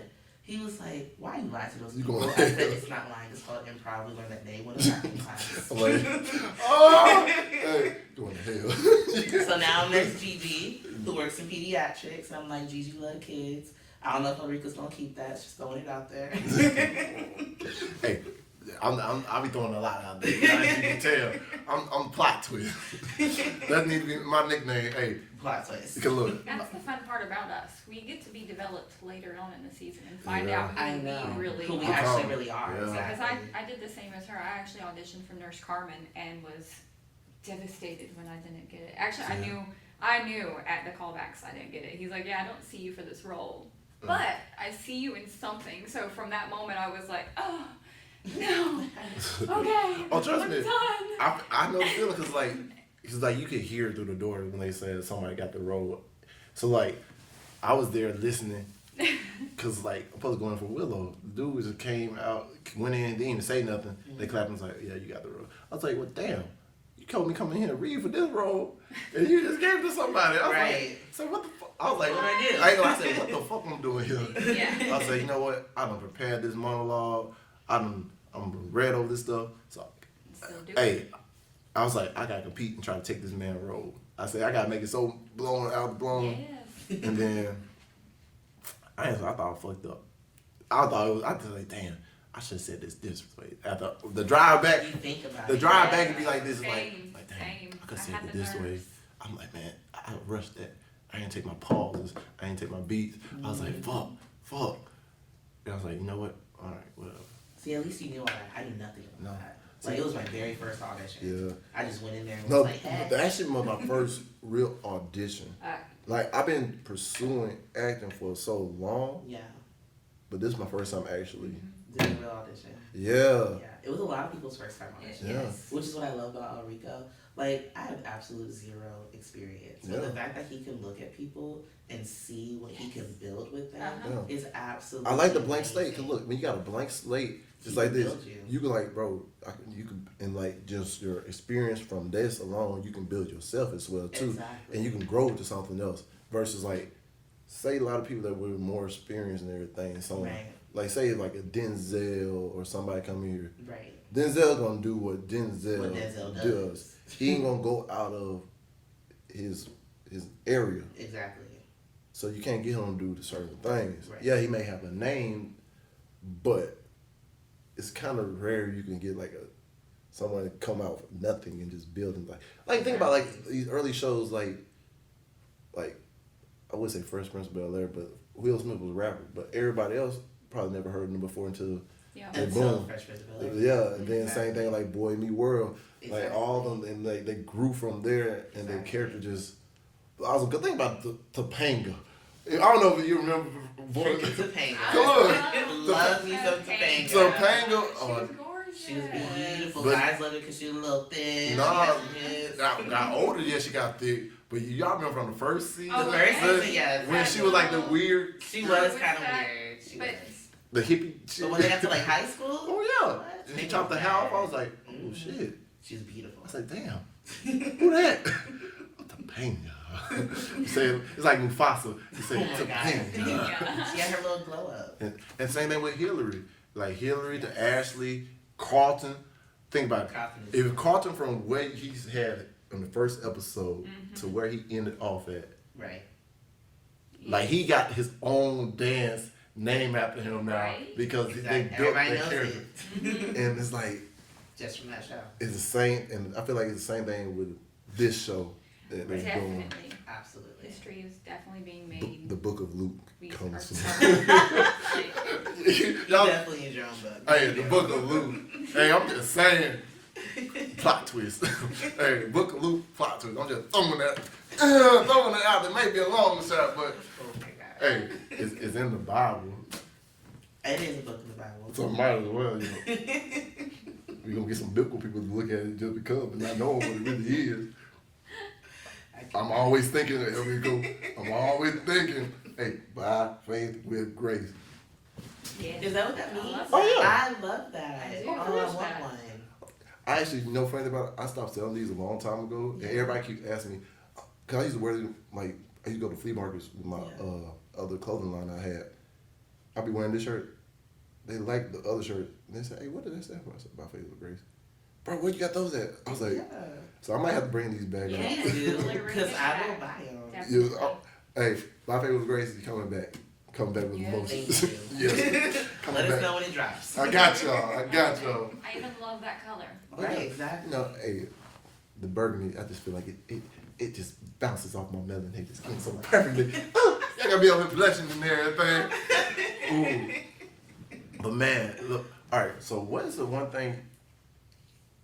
He was like, why are you lying to those people? I said, it's not lying. It's called improv. We learned that day when we were in class. I'm like, oh, hey, going to hell. So now I'm Miss Gigi, who works in pediatrics. And I'm like, Gigi love kids. I don't know if Ulrika's going to keep that. She's throwing it out there. Hey, I'll be throwing a lot out there. As you can tell, I'm plot twist. That needs to be my nickname. Hey, Plot twist. because look, That's the fun part about us. We get to be developed later on in the season and find out I who know. we really Who we are. actually really are. Yeah. Because Exactly. I did the same as her. I actually auditioned for Nurse Carmen and was devastated when I didn't get it. Actually, I knew at the callbacks I didn't get it. He's like, yeah, I don't see you for this role, but I see you in something. So from that moment, I was like, oh, no, okay, oh, trust I'm me, done. I know the feeling because like you could hear it through the door when they said somebody got the role. So like, I was there listening. Cause like I'm supposed to go in for Willow. The dude just came out, went in, didn't even say nothing. They clapped and was like, yeah, you got the role. I was like, well, damn. You told me come in here and read for this role, and you just gave it to somebody. I was like, so what the fuck? I was like, What I do? I said, what the fuck I'm doing here? Yeah. I said, you know what? I done prepared this monologue. I'm read over this stuff. So, So do hey, it. I was like, I gotta compete and try to take this man role. I said, I gotta make it so blown. Yes. And then I thought I fucked up. I was like, damn, I should have said this way. After the drive back, You think about the it. drive back would be like this, Same, like damn, same. I could have I said had it the this way. nerves. I'm like, man, I rushed that. I didn't take my pauses. I didn't take my beats. I was like, fuck. And I was like, you know what? All right, whatever. See, at least you knew all that. I knew nothing about No. that. Like, it was my very first audition. Yeah. I just went in there and No, was like, hey. that shit was my first real audition. Like, I've been pursuing acting for so long, Yeah. but this is my first time actually. Doing a real audition. Yeah. Yeah. It was a lot of people's first time audition. Yeah. Yes. Which is what I love about Rico. Like, I have absolute zero experience. But Yeah. the fact that he can look at people and see what he can build with them Uh-huh. is absolutely I like the blank slate. amazing. Cause look, when you got a blank slate, just He like can this, build you. you can like, bro, you can, and like just your experience from this alone, you can build yourself as well too, Exactly. and you can grow to something else. Versus like, say a lot of people that were more experienced and everything, someone Right. like say like a Denzel or somebody come here. Right. Denzel gonna do what Denzel, What Denzel does. does. He ain't gonna go out of his area. Exactly. So you can't get him to do the certain things. Right. Yeah, he may have a name, but it's kind of rare you can get like someone to come out with nothing and just build and like think about like these early shows like I would say Fresh Prince of Bel-Air, but Will Smith was a rapper, but everybody else probably never heard him before until Yeah. they Until boom. Fresh Prince of Bel-Air. Yeah, and then Exactly. same thing like Boy Meet World, like Exactly. all of them, and they grew from there, and their Exactly. character just. I was a good thing about Topanga. I don't know if you remember. Freaking Topanga. Come on. Love me some Topanga. Topanga. She Oh, was gorgeous. She was beautiful. But- Guys love her because she was a little thin. Nah, She had some hips. got older. Yeah, she got thick. But y'all remember from the first season, Oh, The first yeah. season, yes. when she was like the weird, She was With kind of that- weird. She but- was. the hippie. She, But when they got to like high school, oh yeah, What? and she chopped the hair off. I was like, oh Mhm. shit. she's beautiful. I was like, damn, who that? Topanga. You say it's like Mufasa. You say Oh my God. Topanga. Yeah. She had her little glow up. And same thing with Hillary. Like Hillary to Ashley, Carlton. Think about it. Carlton is- If Carlton from where he's had in the first episode to where he ended off at, Right. like he got his own dance name after him now Right. because Exactly. they built Everybody that knows character. it. And it's like Just from that show. it's the same, and I feel like it's the same thing with this show that they're doing. Definitely. Absolutely. History is definitely being The made. Book of Luke We comes are- from. You Y'all- definitely in your own book. Hey, the Book of Luke. Hey, I'm just saying. Plot twist. Hey, Book of Luke, plot twist. I'm just throwing that out. It may be a long shot, but Oh my God. hey, it's in the Bible. It is a book in the Bible. So might as well, you know. We're gonna get some biblical people to look at it just because and not knowing what it really is. I'm always thinking, there we go. I'm always thinking, hey, by faith with grace. Yeah. Is that what that means? I love Oh, yeah. I love that. I do. Oh, I I love want that. one. I actually, you know, funny about it, I stopped selling these a long time ago, and everybody keeps asking me, cause I used to wear them, like, I used to go to flea markets with my other clothing line I had. I'd be wearing this shirt. They like the other shirt. And they say, hey, what did that stand for? I said, by faith with grace. Bro, where you got those at? I was like, Yeah. so I might have to bring these back Yeah. up. Please do, Really bring because it I will back. buy them. Definitely. Hey, by faith with grace is coming back. Coming back with Yeah. emotions. Thank you. Yes. Coming Let us back. know when it drops. I got y'all. I got y'all. I even love that color. Right, exactly. No, hey, the burgundy, I just feel like it just bounces off my melanated skin so perfectly. I gotta be up in blushing and everything. Ooh. But man, look, alright, so what is the one thing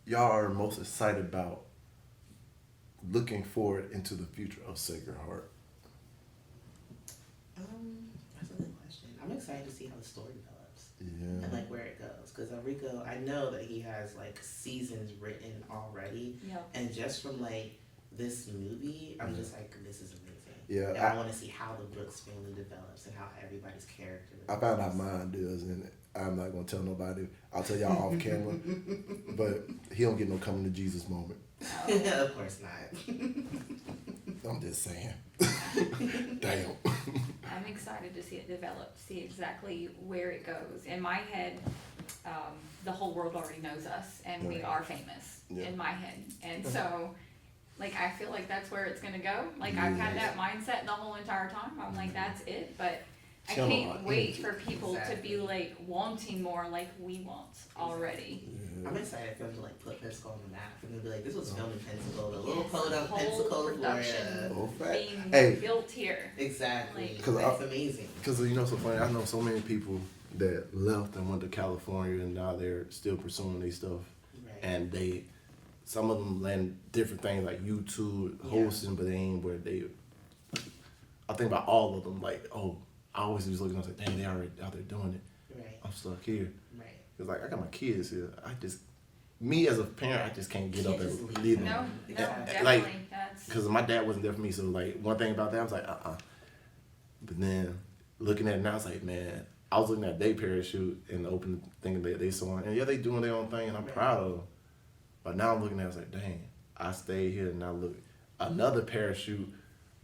y'all are most excited about looking forward into the future of Sacred Heart? That's a good question. I'm excited to see how the story develops Yeah. and like where it goes. Because Enrico, I know that he has like seasons written already, Yep. and just from like this movie, I'm just like, this is amazing. Yeah, And I want to see how the Brooks family develops and how everybody's character. I found out mine does, and I'm not gonna tell nobody. I'll tell y'all off camera. But he don't get no coming to Jesus moment. Of course not. I'm just saying. Damn. I'm excited to see it develop, see exactly where it goes. In my head, the whole world already knows us, and we Right. are famous Yeah. in my head. And so, like, I feel like that's where it's gonna go. Like, I've had Yes. that mindset the whole entire time. I'm like, that's it. But I Channel can't our wait energy. for people to Exactly. be like wanting more, like we want already. I'm excited for them to like put Pensacola on the map and they'll be like, this was filmed in Pensacola, a little Yes, podunk whole Pensacola, production. Florida. Oh, fact. Being Hey. built here. Exactly. Like- 'Cause That's amazing. Because you know, so funny. I know so many people that left and went to California, and now they're still pursuing these stuff. Right. And some of them land different things like YouTube Yeah. hosting, but they ain't where they I think about all of them. Like, oh, I always was looking. I was like, dang, they already out there doing it. Right. I'm stuck here. Right. Cause like I got my kids here. Me as a parent, I just can't get up Can't and just leave No, them. no, Exactly. definitely. That's Cause my dad wasn't there for me. So like one thing about that, I was like, But then looking at it now, it's like, man, I was looking at their parachute and the open thing that they saw, and yeah, they doing their own thing, and I'm proud of them. But now I'm looking at it, it's like, dang, I stayed here, and now look, another parachute,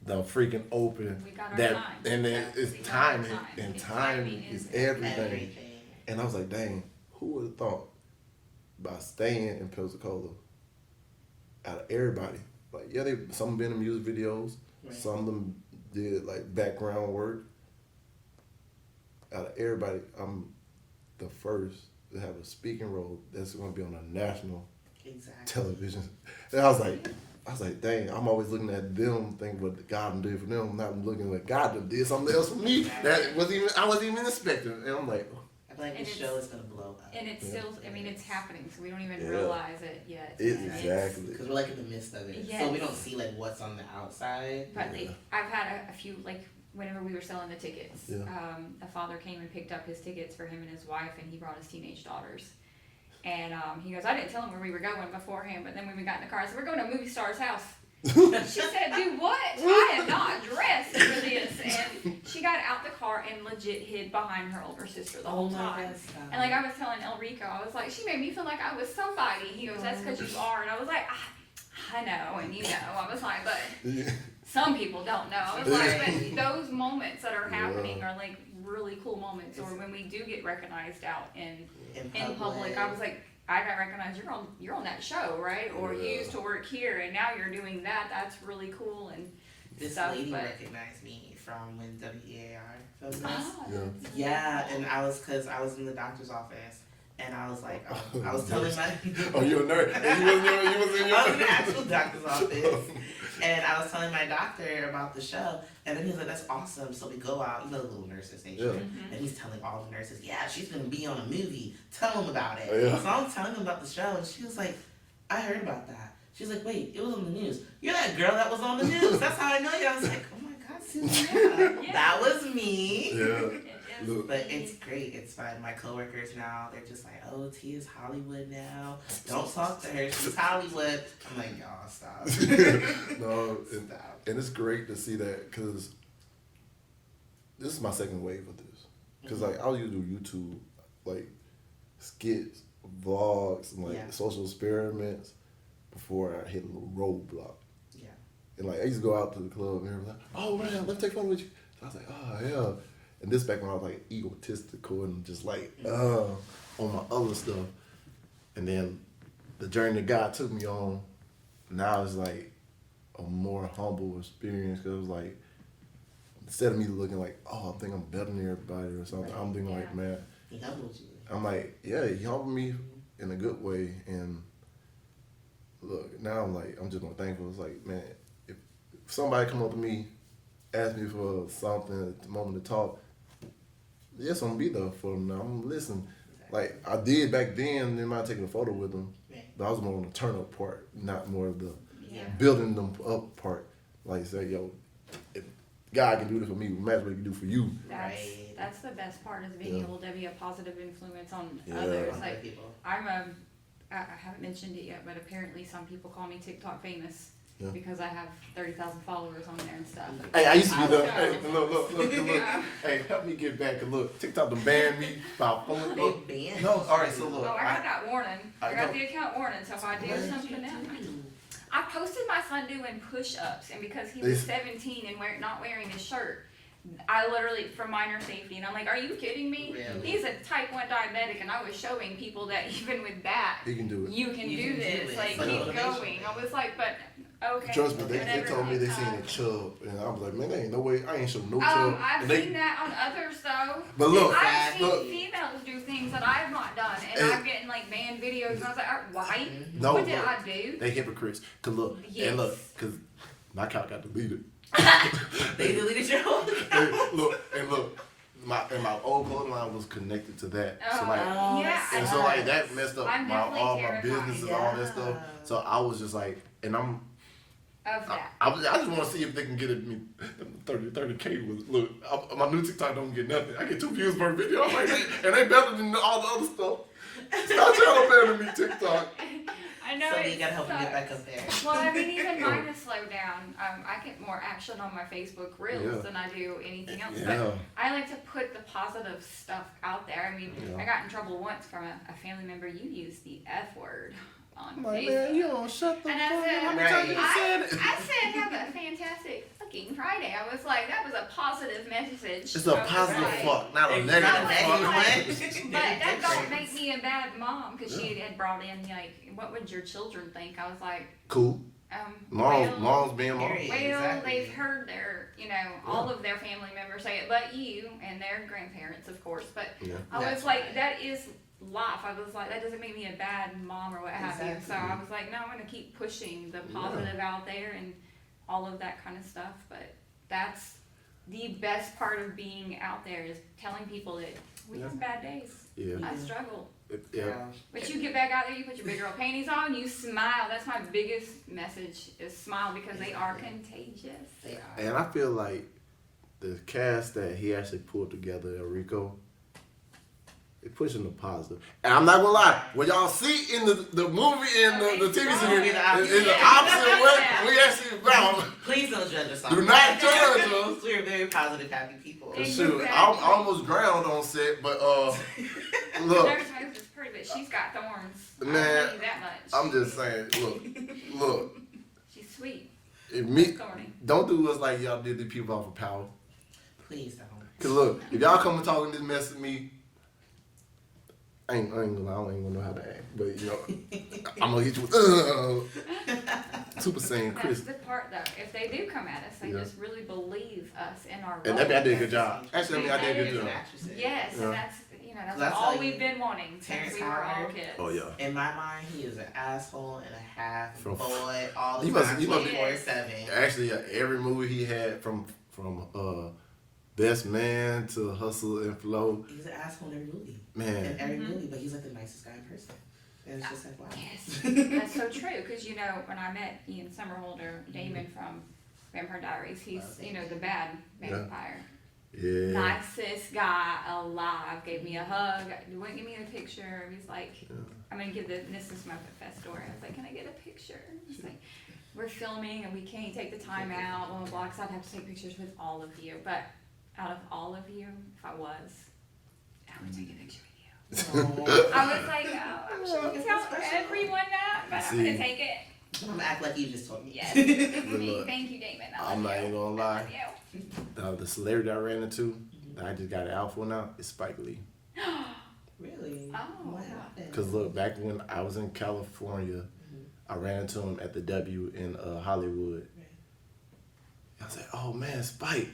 the freaking open. We got our that, time. and then We it's got our timing, time. and And timing timing is is everything. And I was like, dang, who would have thought by staying in Pensacola, out of everybody, like, yeah, some of them been in music videos, Right. some of them did like background work. Out of everybody, I'm the first to have a speaking role that's going to be on a national Exactly. television. And I was like, dang, I'm always looking at them, thinking what God did for them, not looking at God did something else for me. That I wasn't even expecting. And I'm like, I feel like And this it's- show is gonna blow up. and it's still. I mean, it's happening, so we don't even Yeah. realize it yet. it's And exactly. Because we're like in the midst of it, so we don't see like what's on the outside. But like, I've had a few, like, whenever we were selling the tickets, Yeah. a father came and picked up his tickets for him and his wife, and he brought his teenage daughters. And he goes, I didn't tell him where we were going beforehand, but then when we got in the car, I said, we're going to a movie star's house. She said, do what? I am not dressed for this. And she got out the car and legit hid behind her older sister the whole time. And like I was telling Elrico, I was like, she made me feel like I was somebody. He goes, that's because you are. And I was like, I know, and you know. I was like, but some people don't know. I was like, but those moments that are happening are like really cool moments. Or when we do get recognized out in public, I was like, I got recognized. You're on that show, right? Or you used to work here, and now you're doing that. That's really cool and This stuff. lady But recognized me from when WEAR filmed this. oh, Yeah. Yeah, and I was in the doctor's office, and I was like, I was telling my Oh, you a nerd? You was in your I was in the actual doctor's office, and I was telling my doctor about the show, and then he was like, "That's awesome." So we go out, you know, the little nurses station, Yeah. and he's telling all the nurses, "Yeah, she's gonna be on a movie. Tell them about it." Yeah. So I'm telling them about the show, and she was like, "I heard about that." She's like, "Wait, it was on the news. You're that girl that was on the news. That's how I know you." I was like, "Oh my God, Susanna, Yeah. that was me." Yeah. it is Look. But it's great. It's fun. My coworkers now, they're just like, "Oh, Tia's Hollywood now. Don't talk to her. She's Hollywood." I'm like, "Y'all stop." No, Stop. and it's great to see that because this is my second wave of this. Because like I used to do YouTube, like skits, vlogs, and like Yeah. social experiments before I hit a little roadblock. Yeah. And like I used to go out to the club and everybody was like, "Oh man, let's take photo with you." So I was like, "Oh yeah." And this back when I was like egotistical and just like on my other stuff. And then the journey that God took me on, now it's like a more humble experience because it was like instead of me looking like, oh, I think I'm better than everybody or something, Right. I'm thinking like, man, He humbled you. I'm like, yeah, he humbled me in a good way. And look, now I'm like, I'm just more thankful. It's like, man, if somebody come up to me, ask me for something at the moment to talk, yes, I'm gonna be there for them now. I'm gonna listen. Like I did back then, then I taking a photo with them, Right. but I was more on the turn up part, not more of the Yeah. building them up part. Like say, yo, if God can do this for me, imagine what he can do for you. That's that's the best part is being Yeah. able to be a positive influence on Yeah. others. Other Like people. I haven't mentioned it yet, but apparently some people call me TikTok famous Yeah. because I have 30,000 followers on there and stuff. Hey, I used to be the. I Hey, know. look. Hey, help me get back and look. TikTok done banned me about 4 They look. banned No, all right. So look, Oh, I got that warning. I I got know. the account warning, so if I do What did something you else. do? I posted my son doing push-ups, and because he was 17 and not wearing his shirt, I literally, for minor safety, and I'm like, are you kidding me? Really? He's a type 1 diabetic, and I was showing people that even with that, he can do it. you can You do can do this. it. Like, It's like keep motivation. going. I was like, but okay. Trust me, they whenever told me it they comes. seen a chub, and I was like, man, there ain't no way I ain't showing no chub. I've And they- seen that on others though. But look, I've seen look. females do things that I've not done, and Hey. I'm getting like banned videos, and I was like, why? No, What did look. I do? They hypocrites. Cause look, Yes. and look, cause my account got deleted. They deleted your whole account. Look, my old clothing line was connected to that. So Oh, like, yeah, and I so know. like that messed up I'm definitely all my terrified. business and all that stuff. Yeah. So I was just like, and I'm of that. I just want to see if they can get it. 30K was look. My new TikTok don't get nothing. I get 2 views per video. I'm like, and they better than all the other stuff. Stop trying to better than me, TikTok. I know. So it you gotta help me get sucks. back up there. Well, I mean, even mine is slowed down. I get more action on my Facebook Reels Yeah. than I do anything else. Yeah. But I like to put the positive stuff out there. I mean, Yeah. I got in trouble once from a family member. You used the F word on I'm like, Facebook. man, you don't shut the And I fuck said, up. How many times you said it? I said, have a fantastic fucking Friday. I was like, that was a positive message. It's a I was positive like, fuck, not a It's negative not a fuck. negative But that don't make me a bad mom, because she had brought in, like, what would your children think? I was like, Cool. Mom's being mom. Period. well, Exactly. they've heard their, all of their family members say it, but you and their grandparents, of course. But Yeah. I was That's like, right. that is life. I was like, that doesn't make me a bad mom or what have you. So I was like, no, I'm gonna keep pushing the positive out there and all of that kind of stuff. But that's the best part of being out there, is telling people that we have bad days. Yeah. I struggle. Yeah. But you get back out there, you put your big girl panties on, you smile. That's my biggest message, is smile, because they are contagious. They are. And I feel like the cast that he actually pulled together, Enrico, it pushing the positive. And I'm not gonna lie, what y'all see in the movie and the TV series is the opposite way we actually found. Please don't judge us. Do not judge us. We're very positive, happy people. Shoot, I almost drowned on set, but look, Nurse Rose is pretty, but she's got thorns. Man, I'll tell you that much. I'm just saying, look, She's sweet. if me, Thorny. don't do us like y'all did the people off of Power. Please don't. Cause look, if y'all come and talking this mess with me, I ain't gonna lie, I don't even know how to act. But I'm gonna hit you with Super Saiyan That's Chris. the part, though. If they do come at us, they Yeah. just really believe us in our And role. I did a good job. Actually, I did a good job. Yes, Yeah. and that's that's That's all like we've been wanting Terrence since we were all Howard. kids. Oh yeah. In my mind, he is an asshole and a half From- boy all the You must- time, you must- 24/7. Actually, every movie he had from Best Man to Hustle and Flow, He's an asshole in every movie. man. In every movie, but he's like the nicest guy in person. And it's just like, wow. Yes, that's so true. Because when I met Ian Somerhalder, Damon from Vampire Diaries, he's the bad vampire. Yeah. Nicest guy alive. Gave me a hug. Wouldn't give me a picture. He's like, I'm gonna give this is my Fest story. I was like, can I get a picture? He's like, we're filming and we can't take the time out. Blah blah blah. 'Cause I'd have to take pictures with all of you. But out of all of you, if I would take a picture with you. I was like, oh, I'm sure you tell everyone that, but I'm gonna take it. I'm gonna act like you just told me. Yes. Look, Thank you, Damon. I'm not even gonna lie. I love you. The celebrity I ran into, that I just got it out for now, is Spike Lee. Really? Oh. What happened? Cause look, back when I was in California, I ran into him at the W in Hollywood. I was like, oh man, Spike,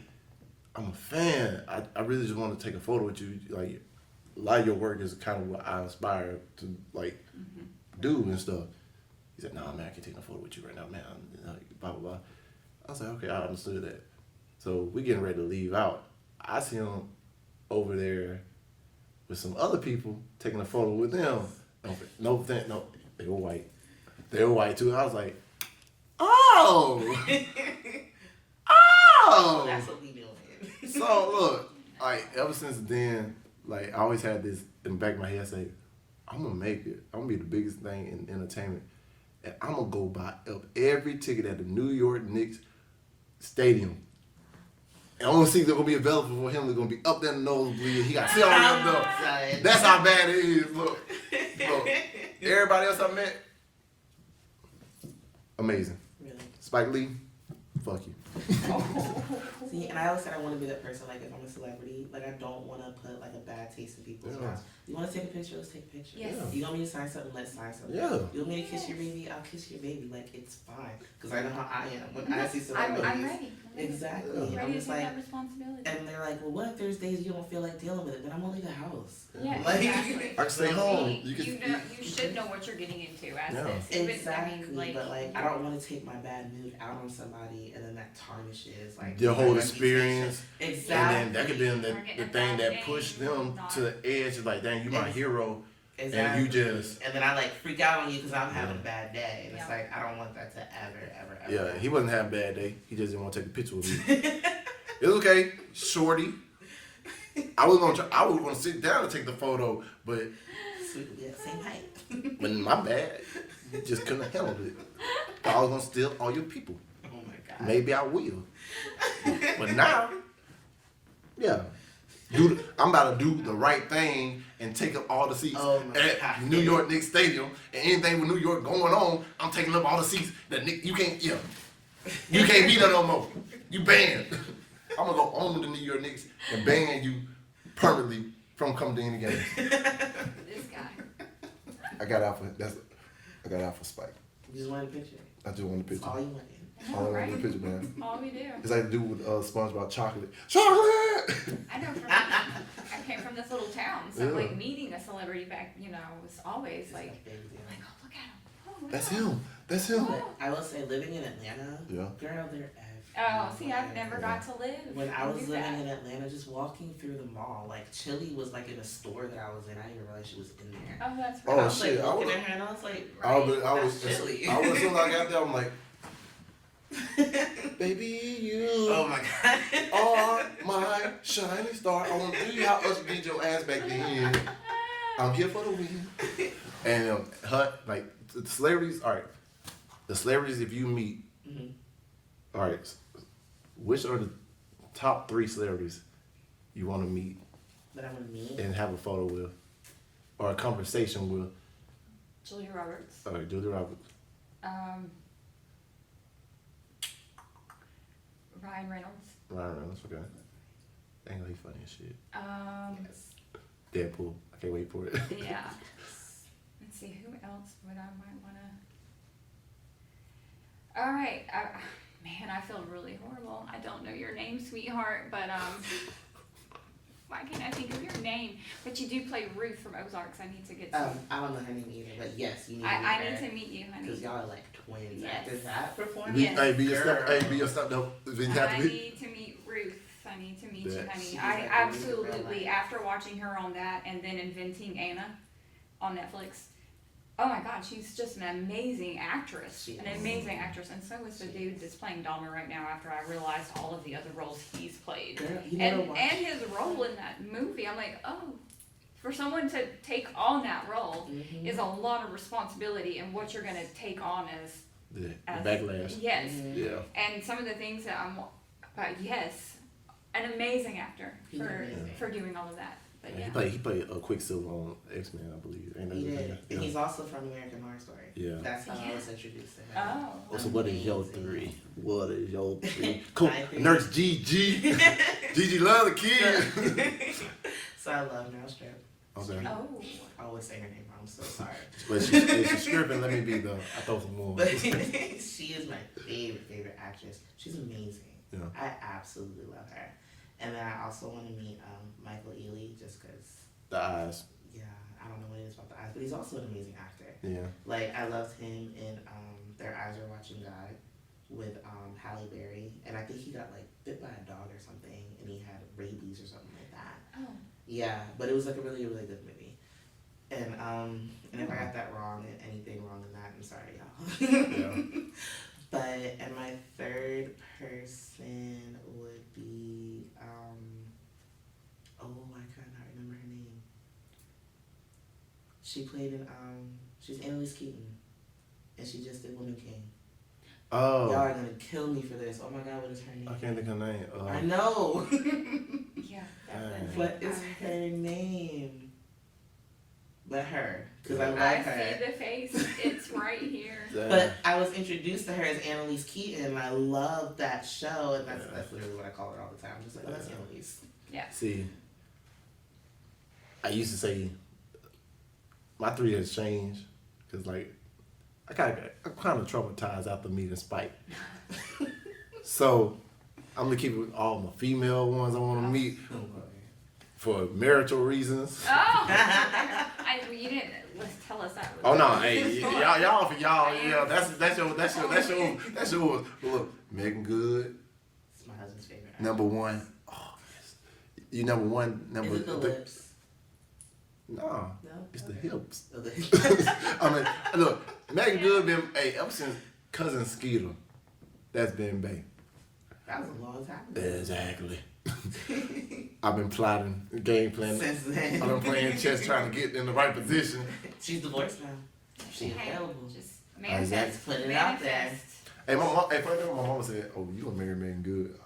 I'm a fan. I really just want to take a photo with you. Like, a lot of your work is kind of what I aspire to do and stuff. He said, nah, man, I can't take no photo with you right now, man. Blah, blah, blah. I was like, okay, I understood that. So we getting ready to leave out. I see him over there with some other people taking a photo with them. No, they were white. They were white too. I was like, oh! Oh! That's what we doing. So look, like ever since then, like I always had this in the back of my head, say, I'm gonna make it. I'm gonna be the biggest thing in entertainment. And I'm gonna go buy up every ticket at the New York Knicks stadium. And I'm gonna see if they're gonna be available for him. They're gonna be up there in the nosebleed. He got to sit all the way up there. That's how bad it is. Look. Everybody else I met, amazing. Really? Spike Lee, fuck you. See, and I always said I want to be that person, like if I'm a celebrity, like I don't want to put like a bad taste in people's mouths. You want to take a picture, let's take a picture. Yes. You want me to sign something, let's sign something. Yeah. You want me to kiss your baby, I'll kiss your baby. Like, it's fine. Because I know how I am. When I see celebrities. I'm ready. Exactly. I'm ready I'm to just take like, that responsibility. and they're like, well, what if there's days you don't feel like dealing with it? Then I'm gonna leave the house. Yeah, Like- exactly. I can stay home. You should know what you're getting into as Yeah. this. Even- Exactly. But like, I don't want to take my bad mood out on somebody and then that tarnishes like Your whole my experience. Exactly. And then that could be the We're getting the a thing bad that name, pushed them not- to the edge. It's like, dang, you my hero. Exactly. And you just... And then I like freak out on you because I'm having a bad day. And it's like, I don't want that to ever Yeah, he wasn't having a bad day. He just didn't want to take a picture with me. It was okay, shorty. I was gonna sit down and take the photo, but... Sweet, yeah, same height. But my bad. You just couldn't have handled it. I was gonna steal all your people. Oh my God. Maybe I will. But now, yeah. I'm about to do the right thing and take up all the seats at New York Knicks Stadium. And anything with New York going on, I'm taking up all the seats. You can't be there no more. You banned. I'm gonna go on to the New York Knicks and ban you permanently from coming to any games. This guy. I got out for spike. You just wanted a picture. I just wanted a picture. That's all you wanted. All I Right. wanted a picture, man. All we do. It's like the dude with SpongeBob chocolate. I know. I came from this little town, so Yeah. like meeting a celebrity back, was always like, It's a big deal. oh look at him. Oh, wow. That's him. But I will say, living in Atlanta, Yeah. girl, they're Oh, see, I've never got to live. When I and was do living that. in Atlanta, just walking through the mall, like Chili was like in a store that I was in. I didn't even realize she was in there. Oh, that's Oh, right. I was shit, like I looking was- at her and I was like, I was that's Chili. as soon as I got there, I'm like, baby, you Oh my God. are my shining star. I want to do you how us beat your ass back then. I'm here for the win. And the celebrities, all right. The celebrities, if you meet, Mhm. all right, which are the top 3 celebrities you want to meet That I'm gonna meet. and have a photo with, or a conversation with? Julia Roberts. All right, Julia Roberts. Ryan Reynolds. Ryan Reynolds, okay. Dang, he's funny as shit. Yes. Deadpool. I can't wait for it. Yeah. Let's see, who else would I might wanna. All right, man, I feel really horrible. I don't know your name, sweetheart, but why can't I think of your name? But you do play Ruth from Ozarks. I need to get to. I don't know her name either, but yes, you need I need to meet you, honey. Because y'all are like twins Yes. after that performance. Yes. Hey, be your step. Girl. Hey, be your step. No, you have I to be. need to meet Ruth. I need to meet you, Yeah. honey. She's I like absolutely, Ruth in real life. after watching her on that and then Inventing Anna on Netflix, oh my God, she's just an amazing actress. She An is. amazing actress. And so is the She dude is. that's playing Dahmer right now after I realized all of the other roles he's played. Girl, you never And watched. his role in that movie, I'm like, oh, for someone to take on that role Mhm. is a lot of responsibility and what you're going to take on as The as backlash. Yes. Mhm. Yeah. And some of the things that but yes, an amazing actor He's for amazing. for doing all of that. But Yeah, yeah. He played a Quicksilver on X-Men, I believe. Ain't that He his did. name? And he's Yeah. also from American Horror Story. Yeah. That's how I Yeah. was introduced to him. Oh. So what is your Amazing. 3? What is your 3? Cool. I think- Nurse Gigi. Gigi love the kid. So I love Meryl Streep. Okay. Oh. I always say her name wrong. I'm so sorry. But she's stripping. Let me be the. I thought some more. But she is my favorite actress. She's amazing. Yeah. I absolutely love her. And then I also want to meet Michael Ealy just because, The eyes. yeah, I don't know what it is about the eyes, but he's also an amazing actor. Yeah. Like, I loved him in Their Eyes Are Watching God with Halle Berry. And I think he got, like, bit by a dog or something, and he had rabies or something like that. Oh. Yeah, but it was, like, a really, really good movie. And if I got that wrong, anything wrong in that, I'm sorry, y'all. Yeah. But, and my third person would be, I cannot remember her name. She played in, she's Annalise Keaton. And she just did Woman King. Oh. Y'all are gonna kill me for this. Oh my God, what is her name? I can't think of her name. I know. Yeah. Definitely. What is her name? But her, because I love I her. see the face. It's right here. But I was introduced to her as Annalise Keaton, and I love that show, and that's literally what I call her all the time. I'm just like, oh, that's Annalise. Yeah. See, I used to say my 3 has changed because like I'm kind of traumatized after meeting Spike. So I'm gonna keep it with all my female ones I want to meet for marital reasons. Oh. You didn't tell us that. Oh no, hey, y'all, yeah, that's yours. Look, Megan Good, It's my husband's favorite. number 1. Oh yes, you number 1, Is it the lips? No, No? it's the Okay. hips. Oh, the- I mean, look, Megan Good been, hey, ever since Cousin Skeeter, that's been bae. That was a long time ago. Exactly. I've been plotting, game planning. Since then. I've been playing chess, trying to get in the right position. She's divorced now. She's Hey, available. just manifest. Exactly. Put it out there. manifest. Hey, my mom. Hey, first of all, my mama said, "Oh, you gonna marry Megan Good?"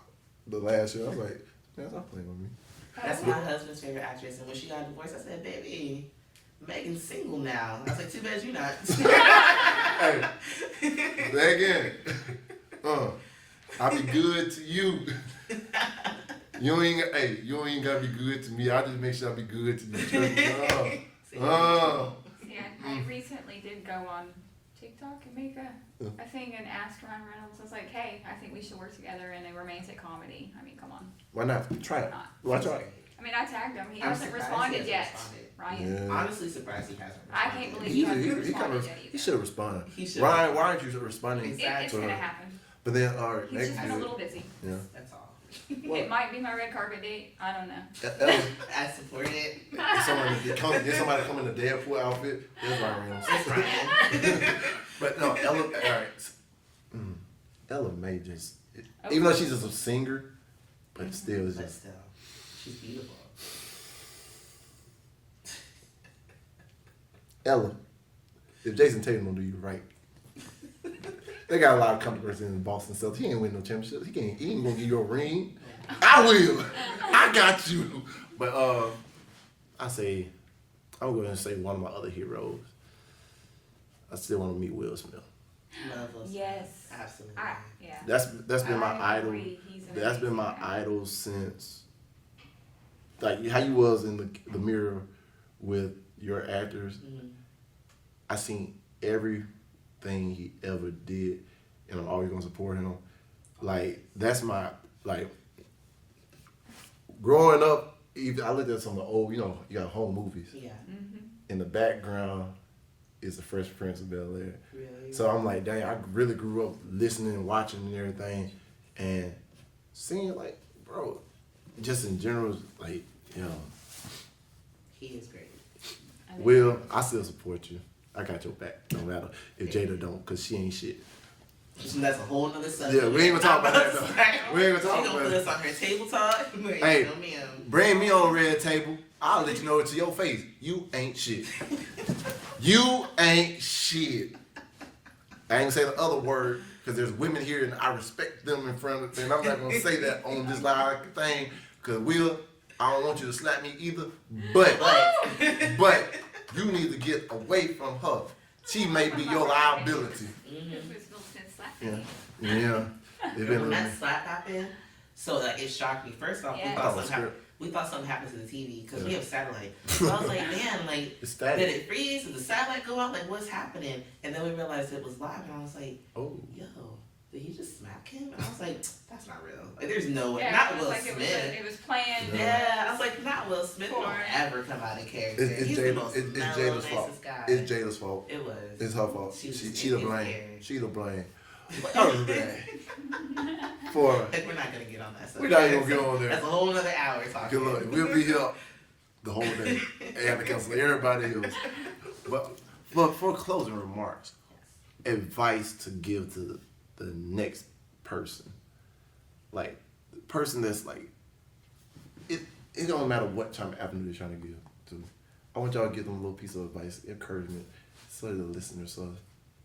The last year, I was like, "Man, stop playing with me." That's my husband's favorite actress, and when she got divorced, I said, "Baby, Megan's single now." I was like, "Too bad you not." Hey, Megan, I'll be good to you. You ain't gotta be good to me. I just make sure I be good to you. See? Yeah, I recently did go on TikTok and make a thing and ask Ryan Reynolds. I was like, hey, I think we should work together in a romantic comedy. I mean, come on. Why not? Try it. Not. Why try it? I mean, I tagged him. He I'm hasn't surprised responded he yet. hasn't responded. Ryan. Yeah. Honestly surprised he hasn't I responded. can't believe He you haven't responded yet he either. should have responded. He should. Ryan, why aren't you responding? It's to gonna her? happen. But then, all right, He's Megan just been a Good. little busy. Yeah. That's all. It might be my red carpet date. I don't know. Ella, I support it. if somebody come in a Deadpool outfit, there's Ryan Reynolds. That's Ryan. But no, Ella, all right. Ella May just, even though she's just a singer, but still, it's But just. still, she's beautiful. Ella, if Jason Tatum don't do you right, they got a lot of controversy in Boston Celtics. He ain't win no championships. He ain't gonna give you a ring. I will. I got you. But I'm going to say one of my other heroes. I still want to meet Will Smith. Marvelous. Yes. Absolutely. Yeah. That's been my I idol. agree. He's an That's been my amazing actor. idol since, like how you was in the mirror with your actors. Mhm. I seen everything he ever did, and I'm always gonna support him. Like that's my like. Growing up, I looked at some of the old, you got home movies. Yeah. In the background is the Fresh Prince of Bel-Air. Really. So I'm like, dang, I really grew up listening and watching and everything, and seeing like, bro, just in general, like, He is great. Will, I still support you. I got your back, no matter if Jada don't, cause she ain't shit. That's a whole nother subject. Yeah, we ain't gonna talk about that though. We ain't gonna talk She gonna about put us that. on her table talk. Hey, No, ma'am. bring me on red table. I'll let you know it to your face. You ain't shit. You ain't shit. I ain't gonna say the other word because there's women here and I respect them in front of, and I'm not gonna say that on this live thing because Will, I don't want you to slap me either. But you need to get away from her. She may be your liability. This was Will Smith slapping Yeah. me. Yeah. It been When a- that slap happened, so like it shocked me. First off, Yeah. we thought something happened to the TV because we have satellite. So I was like, man, like It's static. did it freeze? Did the satellite go out? Like what's happening? And then we realized it was live, and I was like, Oh. yo, did he just smack him? And I was like, that's not real. Like there's no way. Yeah, Not it was Will like Smith. it was planned. Yeah, I was like, not Will Smith. He don't Poor. ever come out of character. It's He's the Jada, most it's mellow, Jada's fault. nicest guy. It's Jada's fault. It was. It's her fault. She was She in the his blame. hair. She the blame. Oh, man. For Like, we're not gonna get on that subject. We're not even gonna get on there. That's a whole other hour talking. good luck. We'll be here the whole day. And have to cancel everybody else. But for closing remarks, advice to give to the next person. Like the person that's like it don't matter what type of avenue they're trying to give to. I want y'all to give them a little piece of advice, encouragement, so the listeners so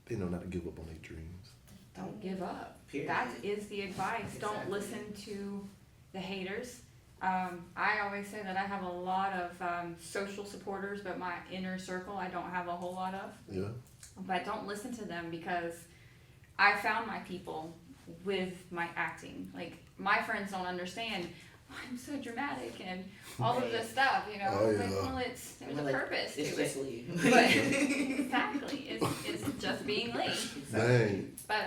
they know not to give up on their dreams. Don't give up. Period. That is the advice. Don't Exactly. listen to the haters. I always say that I have a lot of social supporters, but my inner circle I don't have a whole lot of. Yeah. But don't listen to them because I found my people with my acting. Like my friends don't understand. I'm so dramatic and all of this stuff, you know. Oh, Like, yeah. well, there's a Like, purpose It's to just it. Leigh. But exactly, it's just being Leigh. Dang. But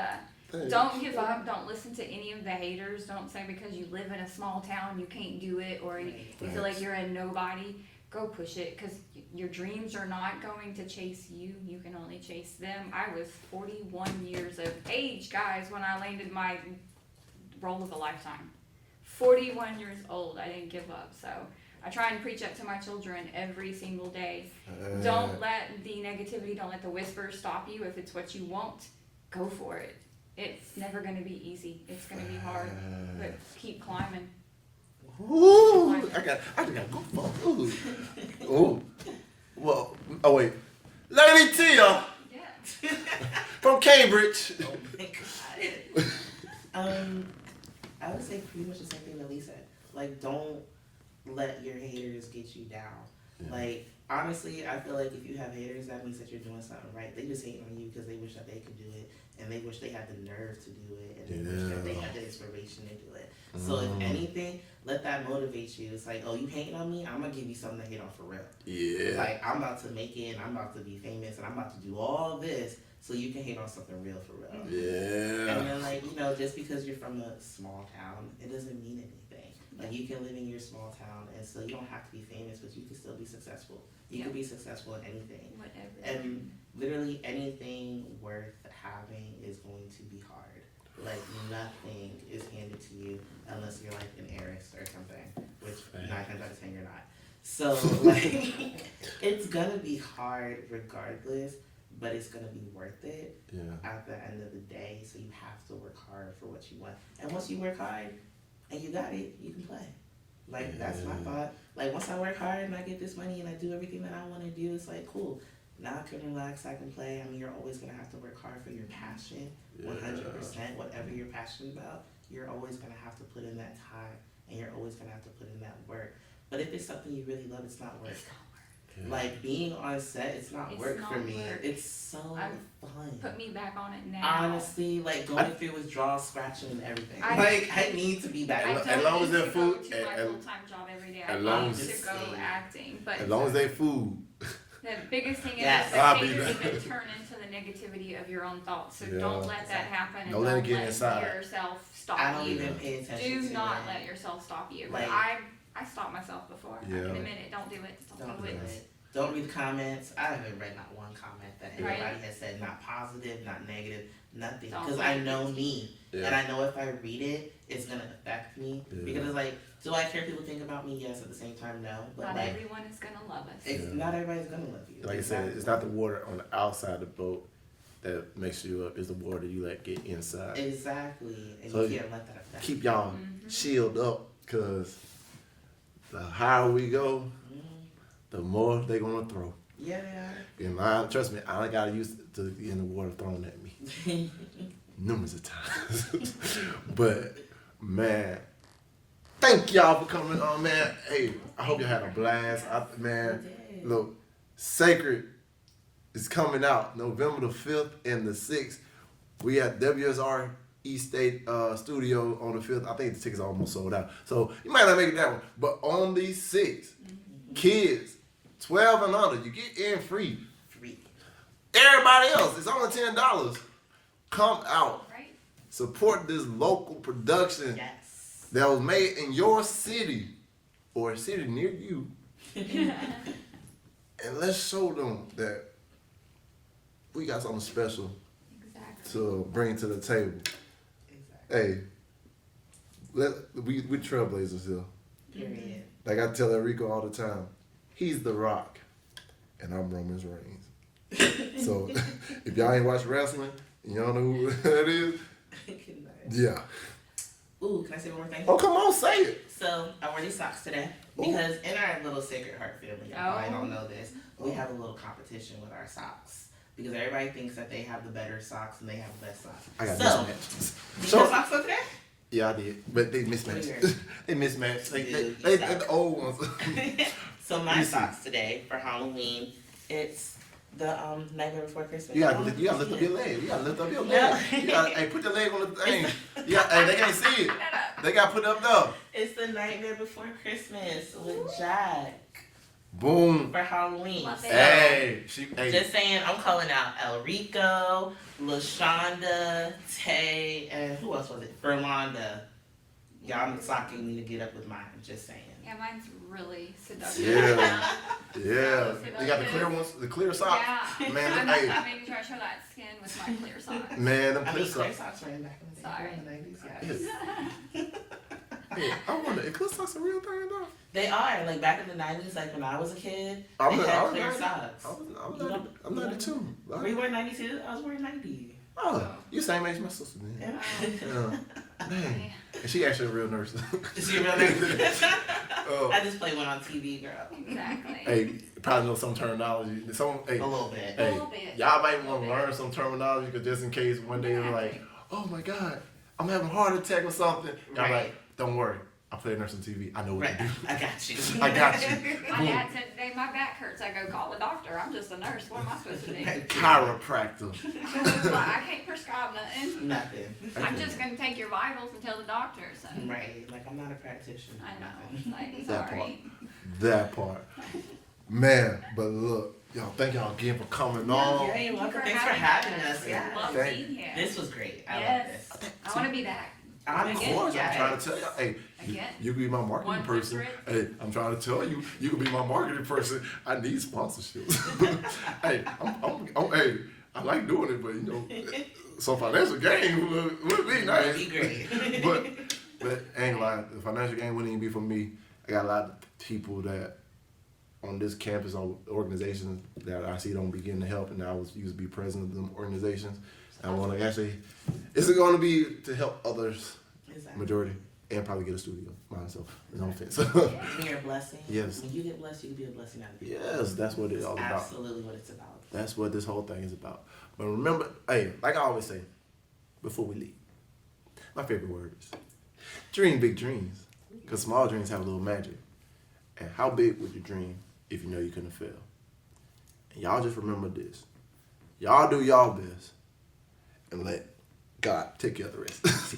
Dang. don't give up. Don't listen to any of the haters. Don't say because you live in a small town you can't do it or you feel like you're a nobody. Go push it because your dreams are not going to chase you. You can only chase them. I was 41 years of age, guys, when I landed my role of a lifetime. 41 years old. I didn't give up. So I try and preach that to my children every single day. Don't let the negativity, don't let the whispers stop you. If it's what you want, go for it. It's never going to be easy. It's going to be hard, but keep climbing. Ooh, I just got go for ooh. Ooh. Well, oh wait. Lady Tia Yeah. from Cambridge. Oh my God. I would say pretty much the same thing that Leigh said. Like, don't let your haters get you down. Yeah. Like, honestly, I feel like if you have haters, that means that you're doing something right. They just hate on you because they wish that they could do it, and they wish they had the nerve to do it, and they wish that they had the inspiration to do it. So if anything, let that motivate you. It's like, oh, you hating on me? I'm gonna give you something to hate on for real. Yeah. Like, I'm about to make it, and I'm about to be famous, and I'm about to do all this so you can hate on something real for real. Yeah. And then, like, you know, just because you're from a small town, it doesn't mean anything. Like, you can live in your small town, and still, you don't have to be famous, but you can still be successful. You can be successful in anything. Whatever. And literally anything worth having is going to be hard. Like, nothing is handed to you unless you're like an heiress or something, which 9 times out of 10 you're not. So, like, it's gonna be hard regardless, but it's gonna be worth it at the end of the day. So you have to work hard for what you want. And once you work hard and you got it, you can play. Like, that's my thought. Like, once I work hard and I get this money and I do everything that I want to do, it's like, cool. Now I can relax, I can play. I mean, you're always going to have to work hard for your passion, 100%. Whatever you're passionate about, you're always going to have to put in that time, and you're always going to have to put in that work. But if it's something you really love, it's not work. Like, being on set, it's not work for me. Work. It's so fun. Put me back on it now. Honestly, like, going through withdrawals, scratching, and everything. I need to be back. I As don't long as need they're to go food- to my and- full-time job every day. I as long need as- to go acting. But As long as they food. the biggest thing is Yes. that I'll be haters there. can turn into the negativity of your own thoughts. So Yeah. don't let that happen, and Don't let it get inside. yourself stop I don't you. even pay attention Do to not it. let yourself stop you. Like- But I stopped myself before. I Yeah. can admit it. Don't do it. Don't do it. Don't read the comments. I haven't read not one comment that Right. anybody has said, not positive, not negative, nothing. Don't Because let I it know get me. Yeah. And I know if I read it, it's going to affect me. Yeah. Because it's like, do I care people think about me? Yes. At the same time, no. But Not like, everyone is gonna love us. it's, not everybody's going to love you. Like I said, it's not the water on the outside of the boat that makes you up. It's the water you let get inside. Exactly. And So you can't let that affect Keep y'all shield up, because the higher we go, the more they gonna throw. you. Yeah, And trust me, I got used to getting the water thrown at me they are. numerous of times. But man, thank y'all for coming on, man. Hey, I hope you had a blast. Man, did. look, Sacred is coming out November the 5th and the 6th. We at WSR East State Studio on the 5th. I think the tickets are almost sold out. So you might not make it that one. But on the 6th, kids, 12 and under, you get in free. Free. Everybody else, it's only $10. Come out. Right? Support this local production Yes. that was made in your city or a city near you. And let's show them that we got something special Exactly. to bring to the table. Exactly. Hey, we trailblazers here. Period. Like I tell Enrico all the time, he's The Rock, and I'm Roman Reigns. So if y'all ain't watched wrestling, and y'all know who that is, Good night. yeah. Ooh, can I say one more thing? Oh, come on, say it. So I wore these socks today because in our little Sacred Heart family, y'all probably don't know this, we have a little competition with our socks. Because everybody thinks that they have the better socks and they have the best socks. I got so, mismatched. did So- you have socks on today? Yeah, I did, but they mismatched. Weird. They mismatched. They Dude, the old ones. So Let my me see. socks today for Halloween, it's the Nightmare Before Christmas. You gotta lift up your leg. You gotta lift up your No. leg. Hey, put your leg on the thing. Yeah, hey, they can't see it. They gotta put it up there. It's the Nightmare Before Christmas with Jack Boom. for Halloween. Love So, it. Hey, just saying, I'm calling out El Rico, LaShonda, Tay, and who else was it? Verlonda. Y'all socking me to get up with mine. Just saying. Yeah, mine's really seductive. Yeah. Yeah. You got the clear ones, the clear socks. Yeah. Man, I'm hey. making sure I show that skin with my clear socks. Man, them I clear mean, clear socks. socks ran back in the day, Sorry. in the 90s. Yes. Hey, I wonder, if clear socks a real thing though? They are. Like back in the 90s, like when I was a kid, I'm they not- had I'm clear not- socks. I'm 92. Were you wearing 92? I was wearing 90. Oh, you same age as my sister then. Yeah. Dang. And she actually a real nurse. Is she a real nurse? Oh. I just play one on TV, girl. Exactly. Hey, you probably know some terminology. Hey, A little bit. Hey, A little bit. y'all might want to learn some terminology because just in case one day you're like, oh my God, I'm having a heart attack or something. Y'all Right. like, don't worry. I play nurse on TV. I know what Right. to do. I got you. I got you. My dad said today my back hurts. I go call the doctor. I'm just a nurse. What am I supposed to do? Chiropractor. Well, I can't prescribe nothing. Nothing. I'm just gonna take your vitals and tell the doctor. So Right. Like I'm not a practitioner. I know. Nothing. Like That sorry. That part. Man, but look, y'all, thank y'all again for coming on. Yeah, you're welcome. Thanks for having us. Yeah. Love Thank- being here. This was great. I love Yes. this. I want to be back. Of Of Again, course, yeah. I'm trying to tell y'all. Hey, Again. you can be my marketing 100. person. Hey, I'm trying to tell you, you can be my marketing person. I need sponsorships. Hey, hey, I like doing it, but you know, some financial gain would be nice. Be great. but ain't lying. The financial gain wouldn't even be for me. I got a lot of people that on this campus, on organizations that I see don't be getting the help, and I was used to be president of them organizations. I want to actually, it's going to be to help others, Exactly. majority, and probably get a studio myself. No offense. You're a blessing. Yes. When you get blessed, you can be a blessing out of people. Yes, that's what it's all about. Absolutely what it's about. That's what this whole thing is about. But remember, hey, like I always say, before we leave, my favorite words: dream big dreams, because small dreams have a little magic. And how big would you dream if you know you couldn't fail? And y'all just remember this: y'all do y'all best, and let God take care of the rest.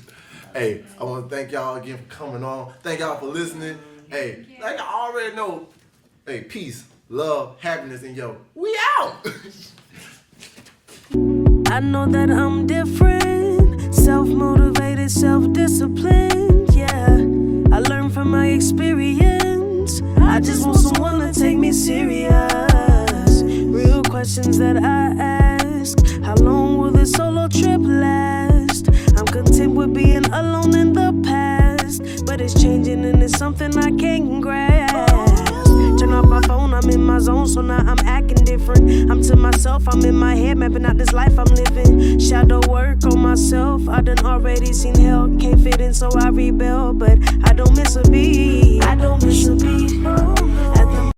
Hey, I want to thank y'all again for coming on. Thank y'all for listening. Hey, like I already know, hey, peace, love, happiness, and yo, we out. I know that I'm different, self-motivated, self-disciplined, yeah. I learned from my experience. I just want someone to take me serious. Real questions that I ask: how long will this solo trip last? I'm content with being alone in the past, but it's changing and it's something I can't grasp. Turn off my phone, I'm in my zone, so now I'm acting different. I'm to myself, I'm in my head, mapping out this life I'm living. Shadow work on myself, I done already seen hell. Can't fit in, so I rebel, but I don't miss a beat. I don't miss a beat.